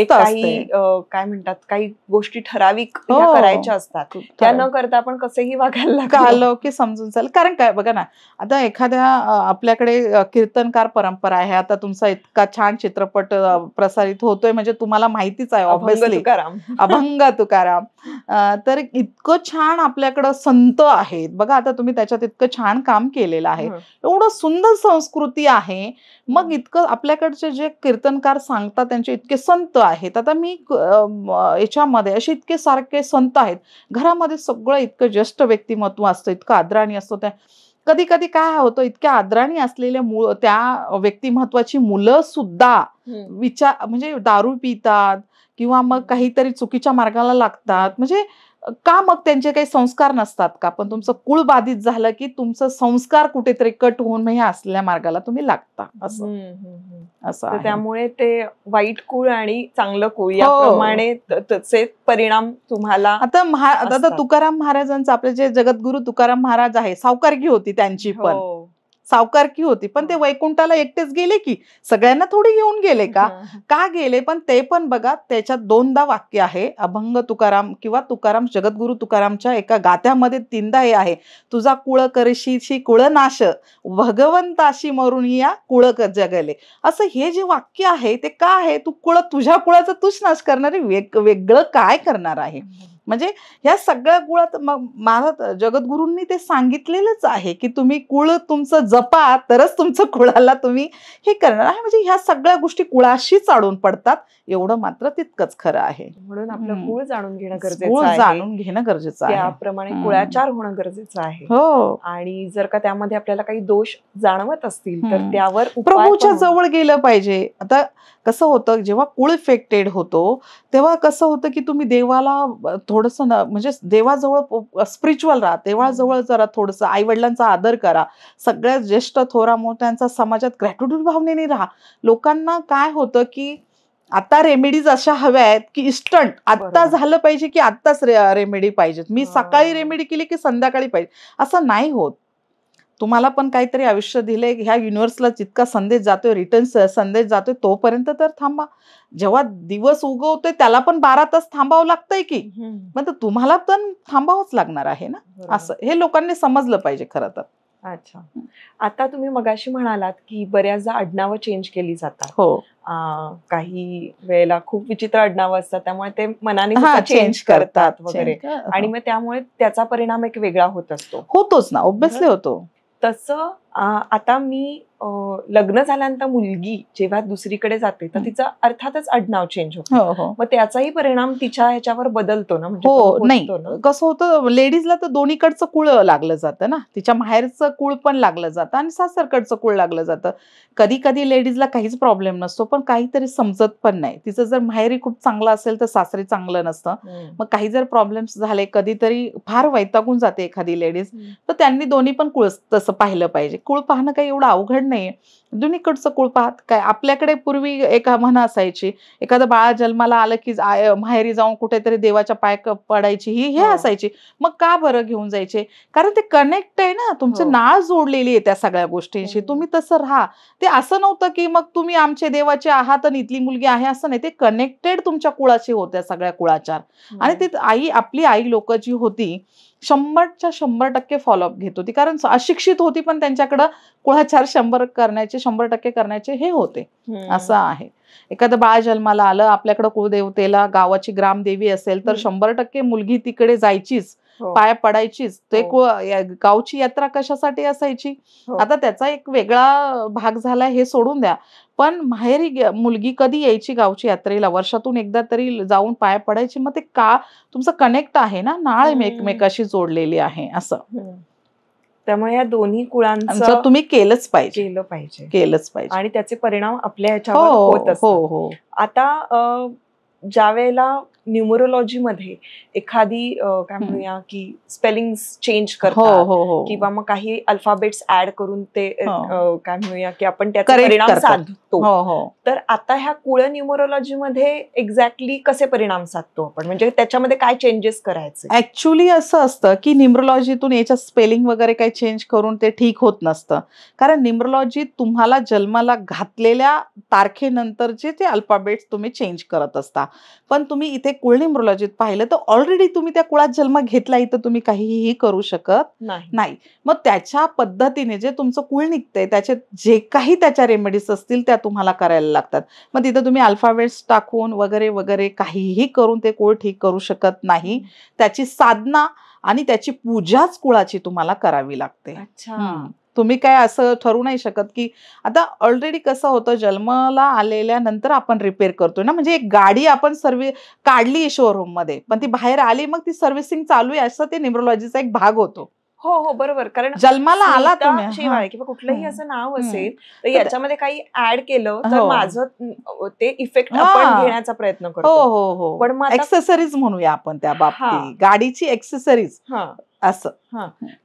काही काय म्हणतात, काही गोष्टी ठराविक करायच्या असतात, त्या न करता आपण कसेही वागायला लागलो की समजून चाल. कारण काय बघा ना, आता एखाद्या आपल्याकडे कीर्तनकार परंपरा आहे. आता तुमचा इतका छान चित्रपट प्रसारित होतोय म्हणजे तुम्हाला माहितीच आहे ऑब्व्हियसली, अभंग तुकाराम. तर इतकं छान आपल्याकडं संत आहेत बघा. आता तुम्ही त्याच्यात इतकं छान काम केलेलं आहे, एवढं सुंदर संस्कृती आहे. मग इतकं आपल्याकडचे जे कीर्तनकार सांगतात त्यांचे इतके संत आहेत. आता मी याच्यामध्ये असे इतके सारखे संत आहेत, घरामध्ये सगळं इतकं ज्येष्ठ व्यक्तिमत्व असतं, इतकं आदराणी असतो. त्या कधी कधी काय होतं, इतक्या आदराणी असलेल्या त्या व्यक्तिमत्वाची मुलं सुद्धा म्हणजे दारू पितात किंवा मग काहीतरी चुकीच्या मार्गाला लागतात. म्हणजे का, मग त्यांचे काही संस्कार नसतात का? पण तुमचं कुळ बाधित झालं की तुमचं संस्कार कुठेतरी कट होऊन ह्या असलेल्या मार्गाला तुम्ही लागता असं. त्यामुळे ते वाईट कुळ आणि चांगलं कुळ याप्रमाणे त्याचे परिणाम तुम्हाला. आता तुकाराम महाराजांचं, आपले जे जगद्गुरु तुकाराम महाराज आहे, सावकारकी होती त्यांची, पण सावकारकी होती, पण ते वैकुंठाला एकटेच गेले की सगळ्यांना थोडी घेऊन गेले का गेले? पण ते पण बघा, त्याच्यात 2दा वाक्य आहे, अभंग तुकाराम किंवा तुकाराम जगद्गुरु तुकारामच्या एका गात्यामध्ये 3दा हे आहे, तुझा कुळ करशीशी कुळ नाश, भगवंताशी मरून या कुळ जगले. असं हे जे वाक्य आहे ते का आहे? तू तुझ्या कुळाचा तूच नाश करणारे वेगळं काय करणार आहे? म्हणजे ह्या सगळ्या कुळात मग मला जगद्गुरूंनी ते सांगितलेलंच आहे की तुम्ही कुळ तुमचं जपा तरच तुमचं कुळाला तुम्ही हे करणार आहे. म्हणजे ह्या सगळ्या गोष्टी कुळाशीच अडून पडतात, एवढं मात्र तितकंच खरं आहे. म्हणून आपलं हम्म. कुळ जाणून घेणं कुळ गरजेचं आहे, जाणून घेणं गरजेचं आहे. त्याप्रमाणे हम्म. कुळाचार होणं गरजेचं आहे. हो. आणि जर का त्यामध्ये आपल्याला काही दोष जाणवत असतील तर हम्म. त्यावर उपाय प्रभूच्या पण जवळ गेलं पाहिजे. आता कसं होतं जेव्हा कुळ इफेक्टेड होतो तेव्हा कसं होतं की तुम्ही देवाला थोडंसं म्हणजे देवाजवळ स्पिरिच्युअल राहा, देवाजवळ जरा थोडंसं आई वडिलांचा आदर करा, सगळ्यात ज्येष्ठ थोरा मोठ्यांचा समाजात ग्रॅटिट्यूड भावनेने राहा. लोकांना काय होतं की आता रेमेडीज अशा हव्या आहेत की इन्स्टंट आता बरोबर. झालं पाहिजे की आत्ताच रेमेडी पाहिजेत, मी हा. सकाळी रेमेडी केली की संध्याकाळी पाहिजे, असं नाही होत. तुम्हाला पण काहीतरी आयुष्य दिलंय, ह्या युनिव्हर्सला जितका संदेश जातोय, रिटर्न संदेश जातोय तोपर्यंत तर थांबा. जेव्हा दिवस उगवतोय त्याला पण 12 तास थांबावं लागतंय की, हम्म. मग तुम्हाला पण थांबावंच लागणार आहे ना. बरोबर. असं हे लोकांनी समजलं पाहिजे खरं तर. अच्छा, आता तुम्ही मगाशी म्हणालात की बऱ्याचदा आडनावं चेंज केली जातात. हो. काही वेळेला खूप विचित्र आडनावं असतात त्यामुळे ते मनाने हा, सुद्धा चेंज चेंज करतात करतात वगैरे, आणि हो. मग त्यामुळे त्याचा परिणाम एक वेगळा होत असतो. होतोच ना, ऑब्व्हियसली होतो. तसं आता मी लग्न झाल्यानंतर मुलगी जेव्हा दुसरीकडे जाते तर तिचं अर्थातच आडनाव चेंज होतं. हो हो मग त्याचाही परिणाम तिच्या ह्याच्यावर बदलतो ना, म्हणजे तो हो. नाही, होतो ना? कसं होतं लेडीजला तर दोन्हीकडचं कुळ लागलं जातं ना, तिच्या माहेरचं कुळ पण लागलं जातं आणि सासरकडचं कुळ लागलं जातं. कधी कधी लेडीजला काहीच प्रॉब्लेम नसतो, पण काहीतरी समजत पण नाही. तिचं जर माहेरी खूप चांगलं असेल तर सासरी चांगलं नसतं. मग काही जर प्रॉब्लेम्स झाले, कधीतरी फार वैतागून जाते एखादी लेडीज, तर त्यांनी दोन्ही पण कुळ तसं पाहिलं पाहिजे. कुळ पाहणं काही एवढं अवघड नाहीये. दोन्हीकडचं कुळ पाहत काय. आपल्याकडे पूर्वी एक म्हण असायची, एखादं बाळ जन्माला आलं की माहेरी जाऊन कुठेतरी देवाच्या पाय पडायची, ही हे असायची. मग का बरं घेऊन जायचे? कारण ते कनेक्ट आहे ना, तुमची नाळ जोडलेली आहे त्या सगळ्या गोष्टींशी. तुम्ही तसं राहा. ते असं नव्हतं की मग तुम्ही आमचे देवाचे आहात आणि इथली मुलगी आहे असं नाही. ते कनेक्टेड तुमच्या कुळाशी होत्या सगळ्या कुळाचार. आणि ते आपली आई लोक जी होती 100च्या 100% फॉलोअप घेत होती, कारण अशिक्षित होती पण त्यांच्याकडं कुळाचार 100% करण्याचे हे होते. असं आहे. एखादं बाळ जन्माला आलं, आपल्याकडे कुळदेवतेला गावाची ग्रामदेवी असेल तर 100% मुलगी तिकडे जायचीच, पाया पडायचीच. ते गावची यात्रा कशासाठी असायची, आता त्याचा एक वेगळा भाग झाला हे सोडून द्या. पण माहेरी मुलगी कधी यायची गावची यात्रेला, वर्षातून एकदा तरी जाऊन पाया पडायची. मग ते का तुमचं कनेक्ट आहे ना, नाळ एकमेकाशी जोडलेली आहे असं. त्यामुळे या दोन्ही कुळांचं तुम्ही केलंच पाहिजे आणि त्याचे परिणाम आपल्या ह्याच्यावर होत असतात. आता ज्या वेळेला न्यूमरोलॉजी मध्ये एखादी काय म्हणूया की स्पेलिंग चेंज करतात किंवा मग काही अल्फाबेट्स ऍड करून ते काय म्हणूया की आपण त्याचा परिणाम साधतो, तर आता ह्या कुळ न्यूमरोलॉजी मध्ये एक्झॅक्टली कसे परिणाम साधतो आपण, म्हणजे त्याच्यामध्ये काय चेंजेस करायचे? ऍक्च्युली असं असतं की न्यूमरोलॉजीतून याच्या स्पेलिंग वगैरे काही चेंज करून ते ठीक होत नसतं. कारण न्यूमरोलॉजी तुम्हाला जन्माला घातलेल्या तारखेनंतरचे ते अल्फाबेट्स तुम्ही चेंज करत असता. पण तुम्ही इथे कुळ न्यूमरोलॉजीत पाहिलं तर ऑलरेडी तुम्ही त्या कुळात जन्म घेतला, इथं तुम्ही काहीही करू शकत नाही. मग त्याच्या पद्धतीने जे तुमचं कुळ निघतंय त्याचे जे काही त्याच्या रेमेडीज असतील त्या तुम्हाला करायला लागतात. मग तिथं तुम्ही अल्फाबेट्स टाकून वगैरे वगैरे काहीही करून ते कुळ ठीक करू शकत नाही. त्याची साधना आणि त्याची पूजाच कुळाची तुम्हाला करावी लागते. तुम्ही काय असं ठरू नाही शकत की आता ऑलरेडी कसं होतं, जन्माला आलेल्यानंतर आपण रिपेअर करतोय ना, म्हणजे एक गाडी आपण काढली शोरूम मध्ये पण ती बाहेर आली, मग ती सर्व्हिसिंग चालू आहे असं ते न्यूमरोलॉजीचा एक भाग होतो. हो बरोबर. कारण जन्माला आला तुम्ही शेवाळे किंवा कुठलंही असं नाव असेल तर याच्यामध्ये काही ऍड केलं तर माझं ते इफेक्ट आपण घेण्याचा प्रयत्न करतो. पण मग एक्सेसरीज म्हणूया आपण त्या बाबतीत, गाडीची एक्सेसरीज असं.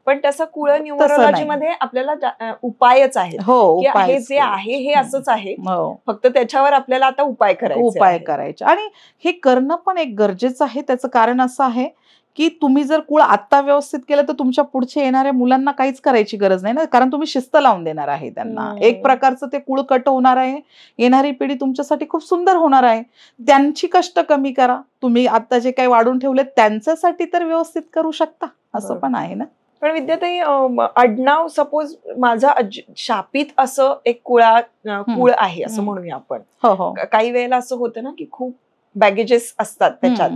पण तसं कुळ न्यूमरोलॉजी मध्ये आपल्याला उपायच आहे, हे जे आहे हे असंच आहे, फक्त त्याच्यावर आपल्याला आता उपाय करायचे. आणि हे करणं पण एक गरजेचं आहे. त्याचं कारण असं आहे की तुम्ही जर कुळ आता व्यवस्थित केलं तर तुमच्या पुढच्या येणाऱ्या मुलांना काहीच करायची गरज नाही ना, कारण तुम्ही शिस्त लावून देणार आहे त्यांना. एक प्रकारचं ते कुळ कट होणार आहे. येणारी पिढी तुमच्यासाठी खूप सुंदर होणार आहे. त्यांची कष्ट कमी करा. तुम्ही आता जे काही वाढून ठेवले त्यांच्यासाठी तर व्यवस्थित करू शकता, असं पण आहे ना. पण विद्याताई, आडनाव सपोज माझं शापित असं एक कुळ आहे असं म्हणूया आपण. काही वेळेला असं होतं ना की खूप बॅगेजेस असतात त्याच्यात,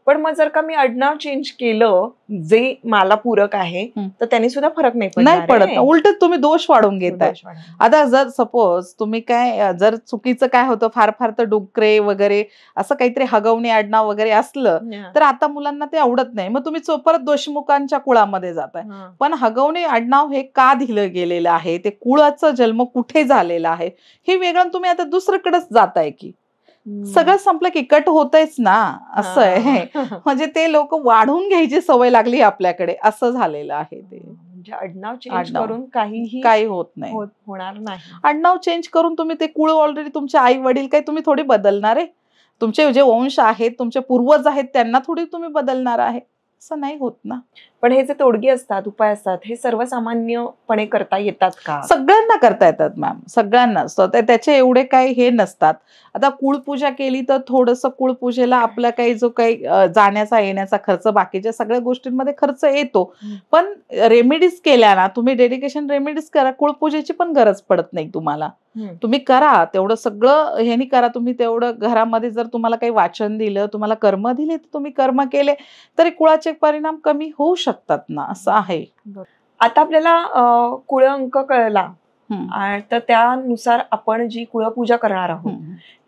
पण मग जर का मी आडनाव चेंज केलं जे मला पूरक आहे तर त्याने सुद्धा फरक नाही नाही पडणार पडत, उलट तुम्ही दोष वाढून घेताय. दोष वाढणार. आता जर सपोज तुम्ही काय जर चुकीचं काय होतं, फार फार तर डुकरे वगैरे असं काहीतरी हगवणे आडनाव वगैरे असलं हा. तर आता मुलांना ते आवडत नाही, मग तुम्ही परत देशमुखांच्या कुळामध्ये जाताय. हा. पण हगवणे आडनाव हे का दिलं गेलेलं आहे, ते कुळाचा जन्म कुठे झालेला आहे हे वेगळं, तुम्ही आता दुसरीकडेच जाताय की सगळं संपलं की कट होतच ना, असं आहे. हा. म्हणजे ते लोक वाढून घ्यायची सवय लागली आपल्याकडे, असं झालेलं आहे ते. म्हणजे आडनाव चेंज आडनाव. करून काहीही काही होत नाही. होणार नाही. आडनाव चेंज करून तुम्ही ते कुळ ऑलरेडी तुमचे आई वडील काही तुम्ही थोडी बदलणार आहे. तुमचे जे वंश आहेत, तुमचे पूर्वज आहेत, त्यांना थोडी तुम्ही बदलणार आहे. असं नाही होत ना. पण हे जे तोडगे असतात, उपाय असतात, हे सर्वसामान्यपणे करता येतात का? सगळ्यांना करता येतात मॅम, सगळ्यांना. त्याचे एवढे काही हे नसतात. आता कुळपूजा केली तर थोडंसं कुळपूजेला आपला काही जो काही जाण्याचा येण्याचा खर्च, बाकीच्या सगळ्या गोष्टींमध्ये खर्च येतो. पण रेमेडीज केल्या ना तुम्ही, डेडिकेशन रेमेडीज करा, कुळपूजेची पण गरज पडत नाही तुम्हाला. तुम्ही करा तेवढं सगळं ह्यानी करा. तुम्ही तेवढं घरामध्ये जर तुम्हाला काही वाचन दिलं, तुम्हाला कर्म दिले, तर तुम्ही कर्म केले तरी कुळाचे परिणाम कमी होऊ शकतात ना, असं आहे. आता आपल्याला कुळ अंक कळला तर त्यानुसार आपण जी कुळपूजा करणार आहोत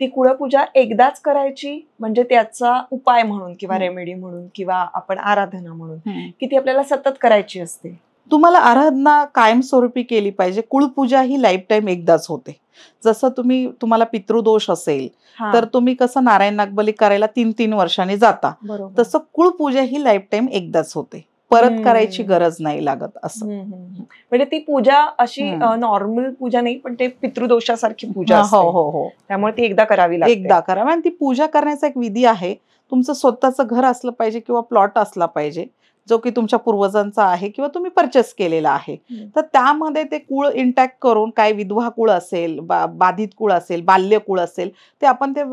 ती कुळपूजा एकदाच करायची, म्हणजे त्याचा उपाय म्हणून किंवा रेमेडी म्हणून किंवा आपण आराधना म्हणून की ती आपल्याला सतत करायची असते? तुम्हाला आराधना कायमस्वरूपी केली पाहिजे. कुळपूजा ही लाईफ टाईम एकदाच होते. जसं तुम्हाला पितृदोष असेल तर तुम्ही कसं नारायण नागबली करायला 3-3 वर्षांनी जाता, तसं कुळपूजा ही लाईफ टाईम एकदाच होते, परत करायची गरज नाही लागत असं. म्हणजे ती पूजा अशी नॉर्मल पूजा नाही, पण ते पितृदोषासारखी पूजा असते. हो. त्यामुळे ती एकदा करावी लागते. एकदा करावी. आणि ती पूजा करण्याचा एक विधी आहे. तुमचं स्वतःचं घर असलं पाहिजे किंवा प्लॉट असला पाहिजे जो की तुमच्या पूर्वजांचा आहे किंवा तुम्ही परचेस केलेला आहे. तर त्यामध्ये ते कुळ इंटॅक्ट करून, काय विधवा कुळ असेल, बाधित कुळ असेल, बाल्य कुळ असेल, ते आपण ते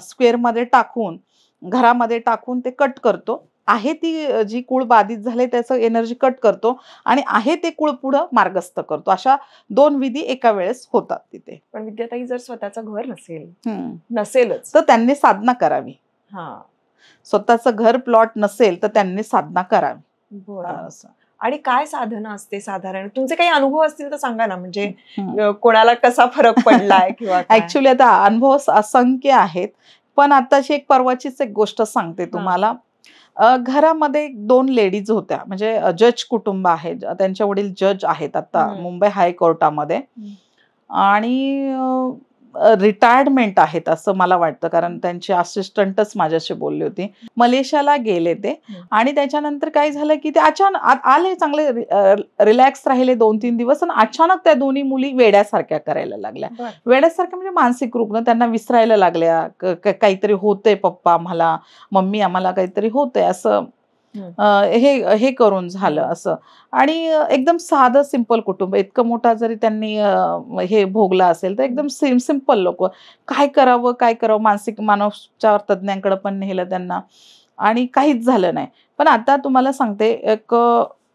स्क्वेअरमध्ये टाकून, घरामध्ये टाकून ते कट करतो. आहे ती जी कुळ बाधित झाले त्याचं एनर्जी कट करतो आणि आहे ते कुळ पुढं मार्गस्थ करतो. अशा 2 विधी एका वेळेस होतात तिथे. पण विद्याताई, जर स्वतःचं घर नसेलच तर त्यांनी साधना करावी. स्वतःचं घर प्लॉट नसेल तर त्यांनी साधना करावी. आणि काय साधना असते साधारण? तुमचे काही अनुभव असतील तर सांगा ना, म्हणजे कोणाला कसा फरक पडलाय किंवा ऍक्च्युली आता अनुभव असंख्य आहेत, पण आताची एक परवाचीच एक गोष्ट सांगते तुम्हाला. घरामध्ये 2 लेडीज होत्या, म्हणजे जज कुटुंब आहे, त्यांचे वडील जज आहेत आता मुंबई हायकोर्टामध्ये आणि रिटायरमेंट आहेत असं मला वाटतं, कारण त्यांची असिस्टंटच माझ्याशी बोलली होती. मलेशियाला गेले ते आणि त्याच्यानंतर काय झालं की ते अचानक आले, चांगले रिलॅक्स राहिले 2-3 दिवस आणि अचानक त्या दोन्ही मुली वेड्यासारख्या करायला लागल्या. वेड्यासारख्या म्हणजे मानसिक रुग्ण, त्यांना विसरायला लागल्या, काहीतरी होतंय पप्पा आम्हाला, मम्मी आम्हाला काहीतरी होतंय, असं हे करून झालं असं. आणि एकदम साधं सिंपल कुटुंब, इतकं मोठा जरी त्यांनी हे भोगला असेल तर एकदम सिंपल लोक. काय करावं मानसिक मानसोपचार तज्ञांकडे पण नेलं त्यांना आणि काहीच झालं नाही. पण आता तुम्हाला सांगते,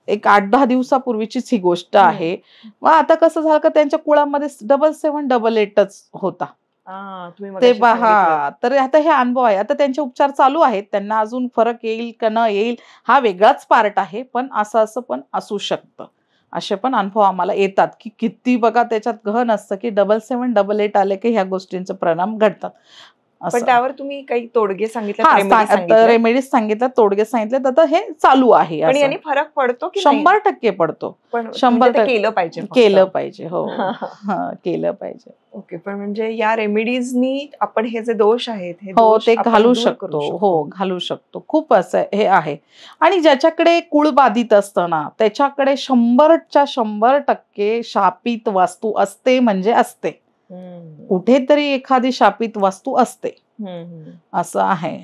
एक 8-10 दिवसापूर्वीचीच ही गोष्ट आहे. मग आता कसं झालं का त्यांच्या कुळामध्ये 7788 होता. ते तर आता हे अनुभव आहे. आता त्यांचे उपचार चालू आहेत. त्यांना अजून फरक येईल का न येईल हा वेगळाच पार्ट आहे, पण असं पण असू शकतं. असे पण अनुभव आम्हाला येतात की किती बघा त्याच्यात गहन असतं की 7788 आले की ह्या गोष्टींचे परिणाम घडतात. पण त्यावर तुम्ही काही तोडगे सांगितले, रेमेडीज सांगितलं, तोडगे सांगितले, तर हे चालू आहे. पण याने फरक पडतो की 100% पडतो. पण 100% केलं पाहिजे. हो केलं पाहिजे. ओके. पण म्हणजे या रेमेडीजनी आपण हे जे दोष आहेत ते घालू शकतो. घालू शकतो. खूप असं हे आहे. आणि ज्याच्याकडे कुळ बाधित असतं ना, त्याच्याकडे 100च्या 100% शापित वास्तू असते, म्हणजे असते. कुठेतरी एखादी शापित वास्तू असते, असं आहे.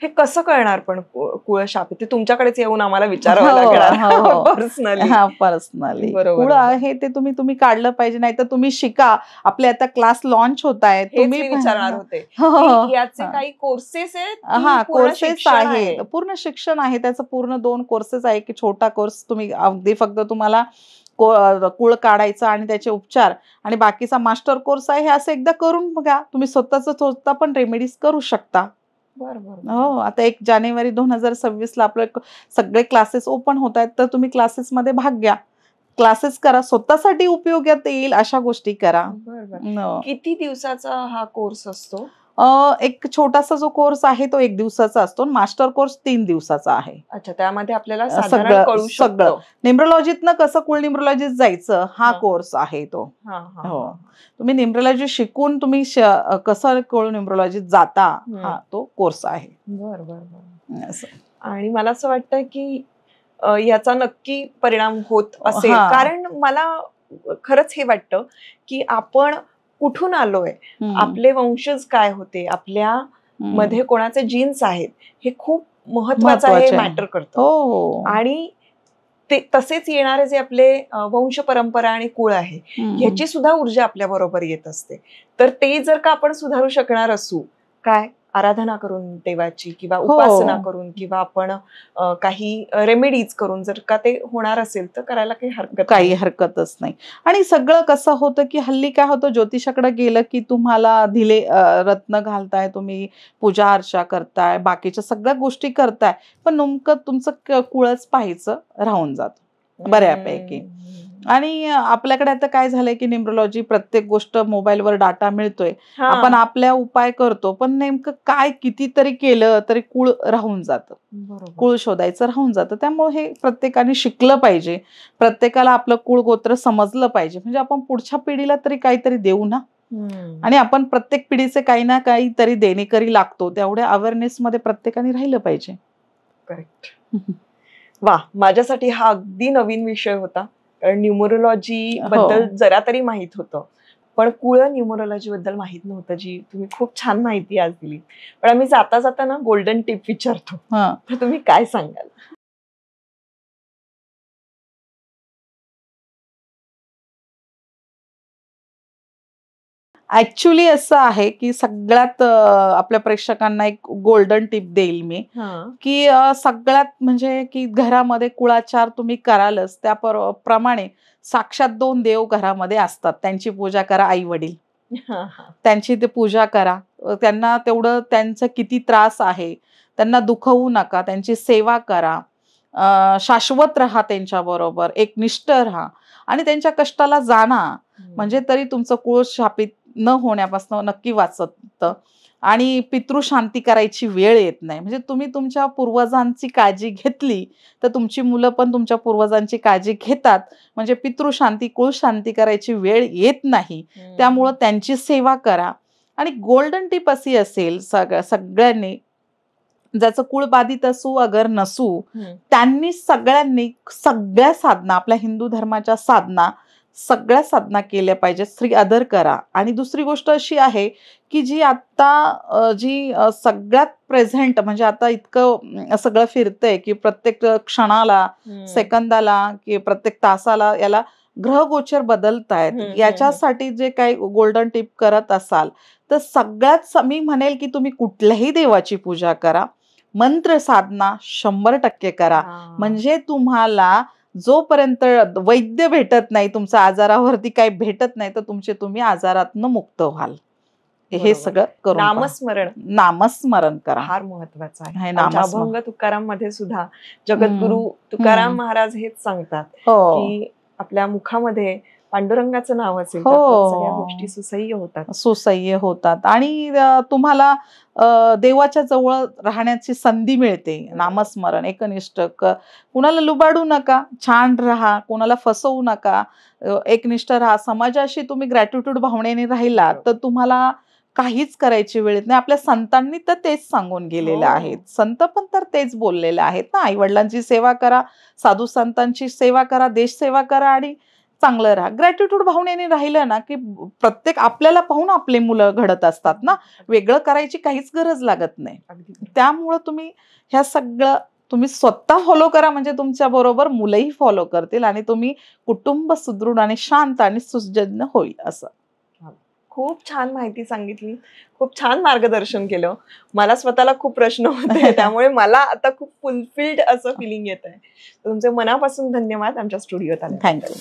हे कसं कळणार पण कुळ शापित? ते तुमच्याकडेच येऊन आम्हाला विचारावं लागणार पर्सनली. कुळ आहे ते तुम्ही काढलं पाहिजे, नाही तर तुम्ही शिका. आपले आता क्लास लॉन्च होत आहेत, तुम्ही विचारणार होते याचे काही कोर्सेस आहेत? कोर्सेस आहेत, पूर्ण शिक्षण आहे त्याचं. पूर्ण 2 कोर्सेस आहे की छोटा कोर्स तुम्ही अगदी फक्त तुम्हाला कुळ काढायचा आणि त्याचे उपचार, आणि बाकीचा मास्टर कोर्स आहे. हे असं एकदा करून बघा, तुम्ही स्वतः पण रेमेडीज करू शकता. बरोबर. हो, आता 1 जानेवारी 2026 ला आपले सगळे क्लासेस ओपन होत आहेत, तर तुम्ही क्लासेसमध्ये भाग घ्या. क्लासेस करा, स्वतःसाठी उपयोगात येईल अशा गोष्टी करा. बरोबर. किती दिवसाचा हा कोर्स असतो? एक छोटासा जो कोर्स आहे तो 1 दिवसाचा असतो. मास्टर कोर्स 3 दिवसाचा आहे. अच्छा, त्यामध्ये आपल्याला साधारण सगळं कळू सगळं शकतं. न्यूमरोलॉजीतनं कसं कुल न्यूमरोलॉजीत जायचं हा हां. कोर्स आहे तो. हां. हो. तुम्ही न्यूमरोलॉजी शिकून तुम्ही कसं कुल न्यूमरोलॉजीत जाता हा तो कोर्स आहे. बरं. असं. आणि मला असं वाटतं की याचा नक्की परिणाम होत असेल, हां. कारण मला खरंच हे वाटतं की आपण कुठून आलोय, आपले वंशज काय होते, आपल्या मध्ये कोणाचे जीन्स आहेत, हे खूप महत्वाचं आहे, महत्वाचं आहे. मॅटर करतं. हो. आणि ते तसेच येणारे जे आपले वंश परंपरा आणि कुळ आहे, ह्याची सुद्धा ऊर्जा आपल्या बरोबर येत असते. तर ते जर का आपण सुधारू शकणार असू, काय आराधना करून देवाची किंवा उपासना करून किंवा आपण काही रेमेडीज करून जर का ते होणार असेल तर करायला काही हरकतच नाही. आणि सगळं कसं होतं की हल्ली काय होतं, ज्योतिषाकडे गेलं की तुम्हाला दिले रत्न घालताय, तुम्ही पूजा अर्चा करताय, बाकीच्या सगळ्या गोष्टी करताय, पण नेमकं तुमचं कुळच पाहायचं राहून जातं बऱ्यापैकी. आणि आपल्याकडे आता काय झालंय की न्यूमरोलॉजी प्रत्येक गोष्ट मोबाईलवर डाटा मिळतोय, आपण आपल्या उपाय करतो, पण नेमकं काय कितीतरी केलं तरी कुळ राहून जातं, कुळ शोधायचं राहून जातं. त्यामुळे हे प्रत्येकाने शिकलं पाहिजे, प्रत्येकाला आपलं कुळ गोत्र समजलं पाहिजे, म्हणजे आपण पुढच्या पिढीला तरी काहीतरी देऊ ना. आणि आपण प्रत्येक पिढीचे काही ना काहीतरी देणेकरी लागतो, तेवढ्या अवेअरनेस मध्ये प्रत्येकाने राहिलं पाहिजे. करेक्ट. वा, माझ्यासाठी हा अगदी नवीन विषय होता, कारण न्यूमरोलॉजी बद्दल जरा तरी माहित होतं, पण कुळ न्यूमरोलॉजी बद्दल माहित नव्हतं, जी तुम्ही खूप छान माहिती आज दिली. पण आम्ही जाता जाता ना गोल्डन टिप विचारतो, तर तुम्ही काय सांगाल? ऍक्च्युली असं आहे की सगळ्यात आपल्या प्रेक्षकांना एक गोल्डन टिप देईल मी, की सगळ्यात म्हणजे की घरामध्ये कुळाचार तुम्ही करालच, त्याप्रमाणे साक्षात 2 देव घरामध्ये असतात, त्यांची पूजा करा. आई वडील, त्यांची ते पूजा करा. त्यांना तेवढं त्यांचा किती त्रास आहे, त्यांना दुखवू नका, त्यांची सेवा करा, शाश्वत राहा त्यांच्या बरोबर, एकनिष्ठ राहा आणि त्यांच्या कष्टाला जाणा, म्हणजे तरी तुमचं कुळ शापित न होण्यापासून नक्की वाचतं. आणि पितृशांती करायची वेळ येत नाही, म्हणजे तुम्ही तुमच्या पूर्वजांची काळजी घेतली तर तुमची मुलं पण तुमच्या पूर्वजांची काळजी घेतात, म्हणजे पितृशांती कुळशांती करायची वेळ येत नाही. त्यामुळं त्यांची सेवा करा. आणि गोल्डन टिप अशी असेल सगळ्यांनी, ज्याचं कुळ बाधित असू अगर नसू, त्यांनी सगळ्यांनी सगळ्या साधना, आपल्या हिंदू धर्माच्या साधना, सगळ्या साधना केल्या पाहिजेत. स्त्री आदर करा. आणि दुसरी गोष्ट अशी आहे की जी आता सगळ्यात प्रेझेंट, म्हणजे आता इतकं सगळं फिरतंय की प्रत्येक क्षणाला, सेकंदाला की प्रत्येक तासाला याला ग्रहगोचर बदलतायत. याच्यासाठी जे काही गोल्डन टिप करत असाल तर सगळ्यात मी म्हणेल की तुम्ही कुठल्याही देवाची पूजा करा, मंत्र साधना 100% करा. म्हणजे तुम्हाला जोपर्यंत वैद्य भेटत नाही, तुमच्या आजारावरती काही भेटत नाही, तर तुम्ही आजारातनं मुक्त व्हाल. हे सगळं करून नामस्मरण करा, फार महत्वाचं आहे. अभंग तुकाराम मध्ये सुद्धा जगद्गुरु तुकाराम महाराज हेच सांगतात की आपल्या मुखामध्ये पांडुरंगाचं नाव असेल तर सगळ्या गोष्टी सुसह्य होतात आणि तुम्हाला देवाच्या जवळ राहण्याची संधी मिळते. नामस्मरण, एकनिष्ठ, कुणाला लुबाडू नका, छान राहा, कोणाला फसवू नका, एकनिष्ठ राहा. समाजाशी तुम्ही ग्रॅटिट्यूड भावनेने राहिला तर तुम्हाला काहीच करायची वेळ नाही. आपल्या संतांनी तर तेच सांगून गेलेलं आहे, संत पण तर तेच बोललेले आहेत ना, आई वडिलांची सेवा करा, साधू संतांची सेवा करा, देश सेवा करा आणि चांगलं राहा. ग्रॅटिट्यूड भावनेने राहिलं ना की प्रत्येक आपल्याला पाहून आपले मुलं घडत असतात ना, वेगळं करायची काहीच गरज लागत नाही. त्यामुळं तुम्ही ह्या सगळं तुम्ही स्वतः फॉलो करा, म्हणजे तुमच्या बरोबर मुलंही फॉलो करतील आणि तुम्ही कुटुंब सुदृढ आणि शांत आणि सुसज्ज होईल. असं खूप छान माहिती सांगितली, खूप छान मार्गदर्शन केलं. मला स्वतःला खूप प्रश्न होते, त्यामुळे मला आता खूप फुलफिल्ड असं फिलिंग येत आहे. तुमचे मनापासून धन्यवाद आमच्या स्टुडिओत आले. थँक्यू.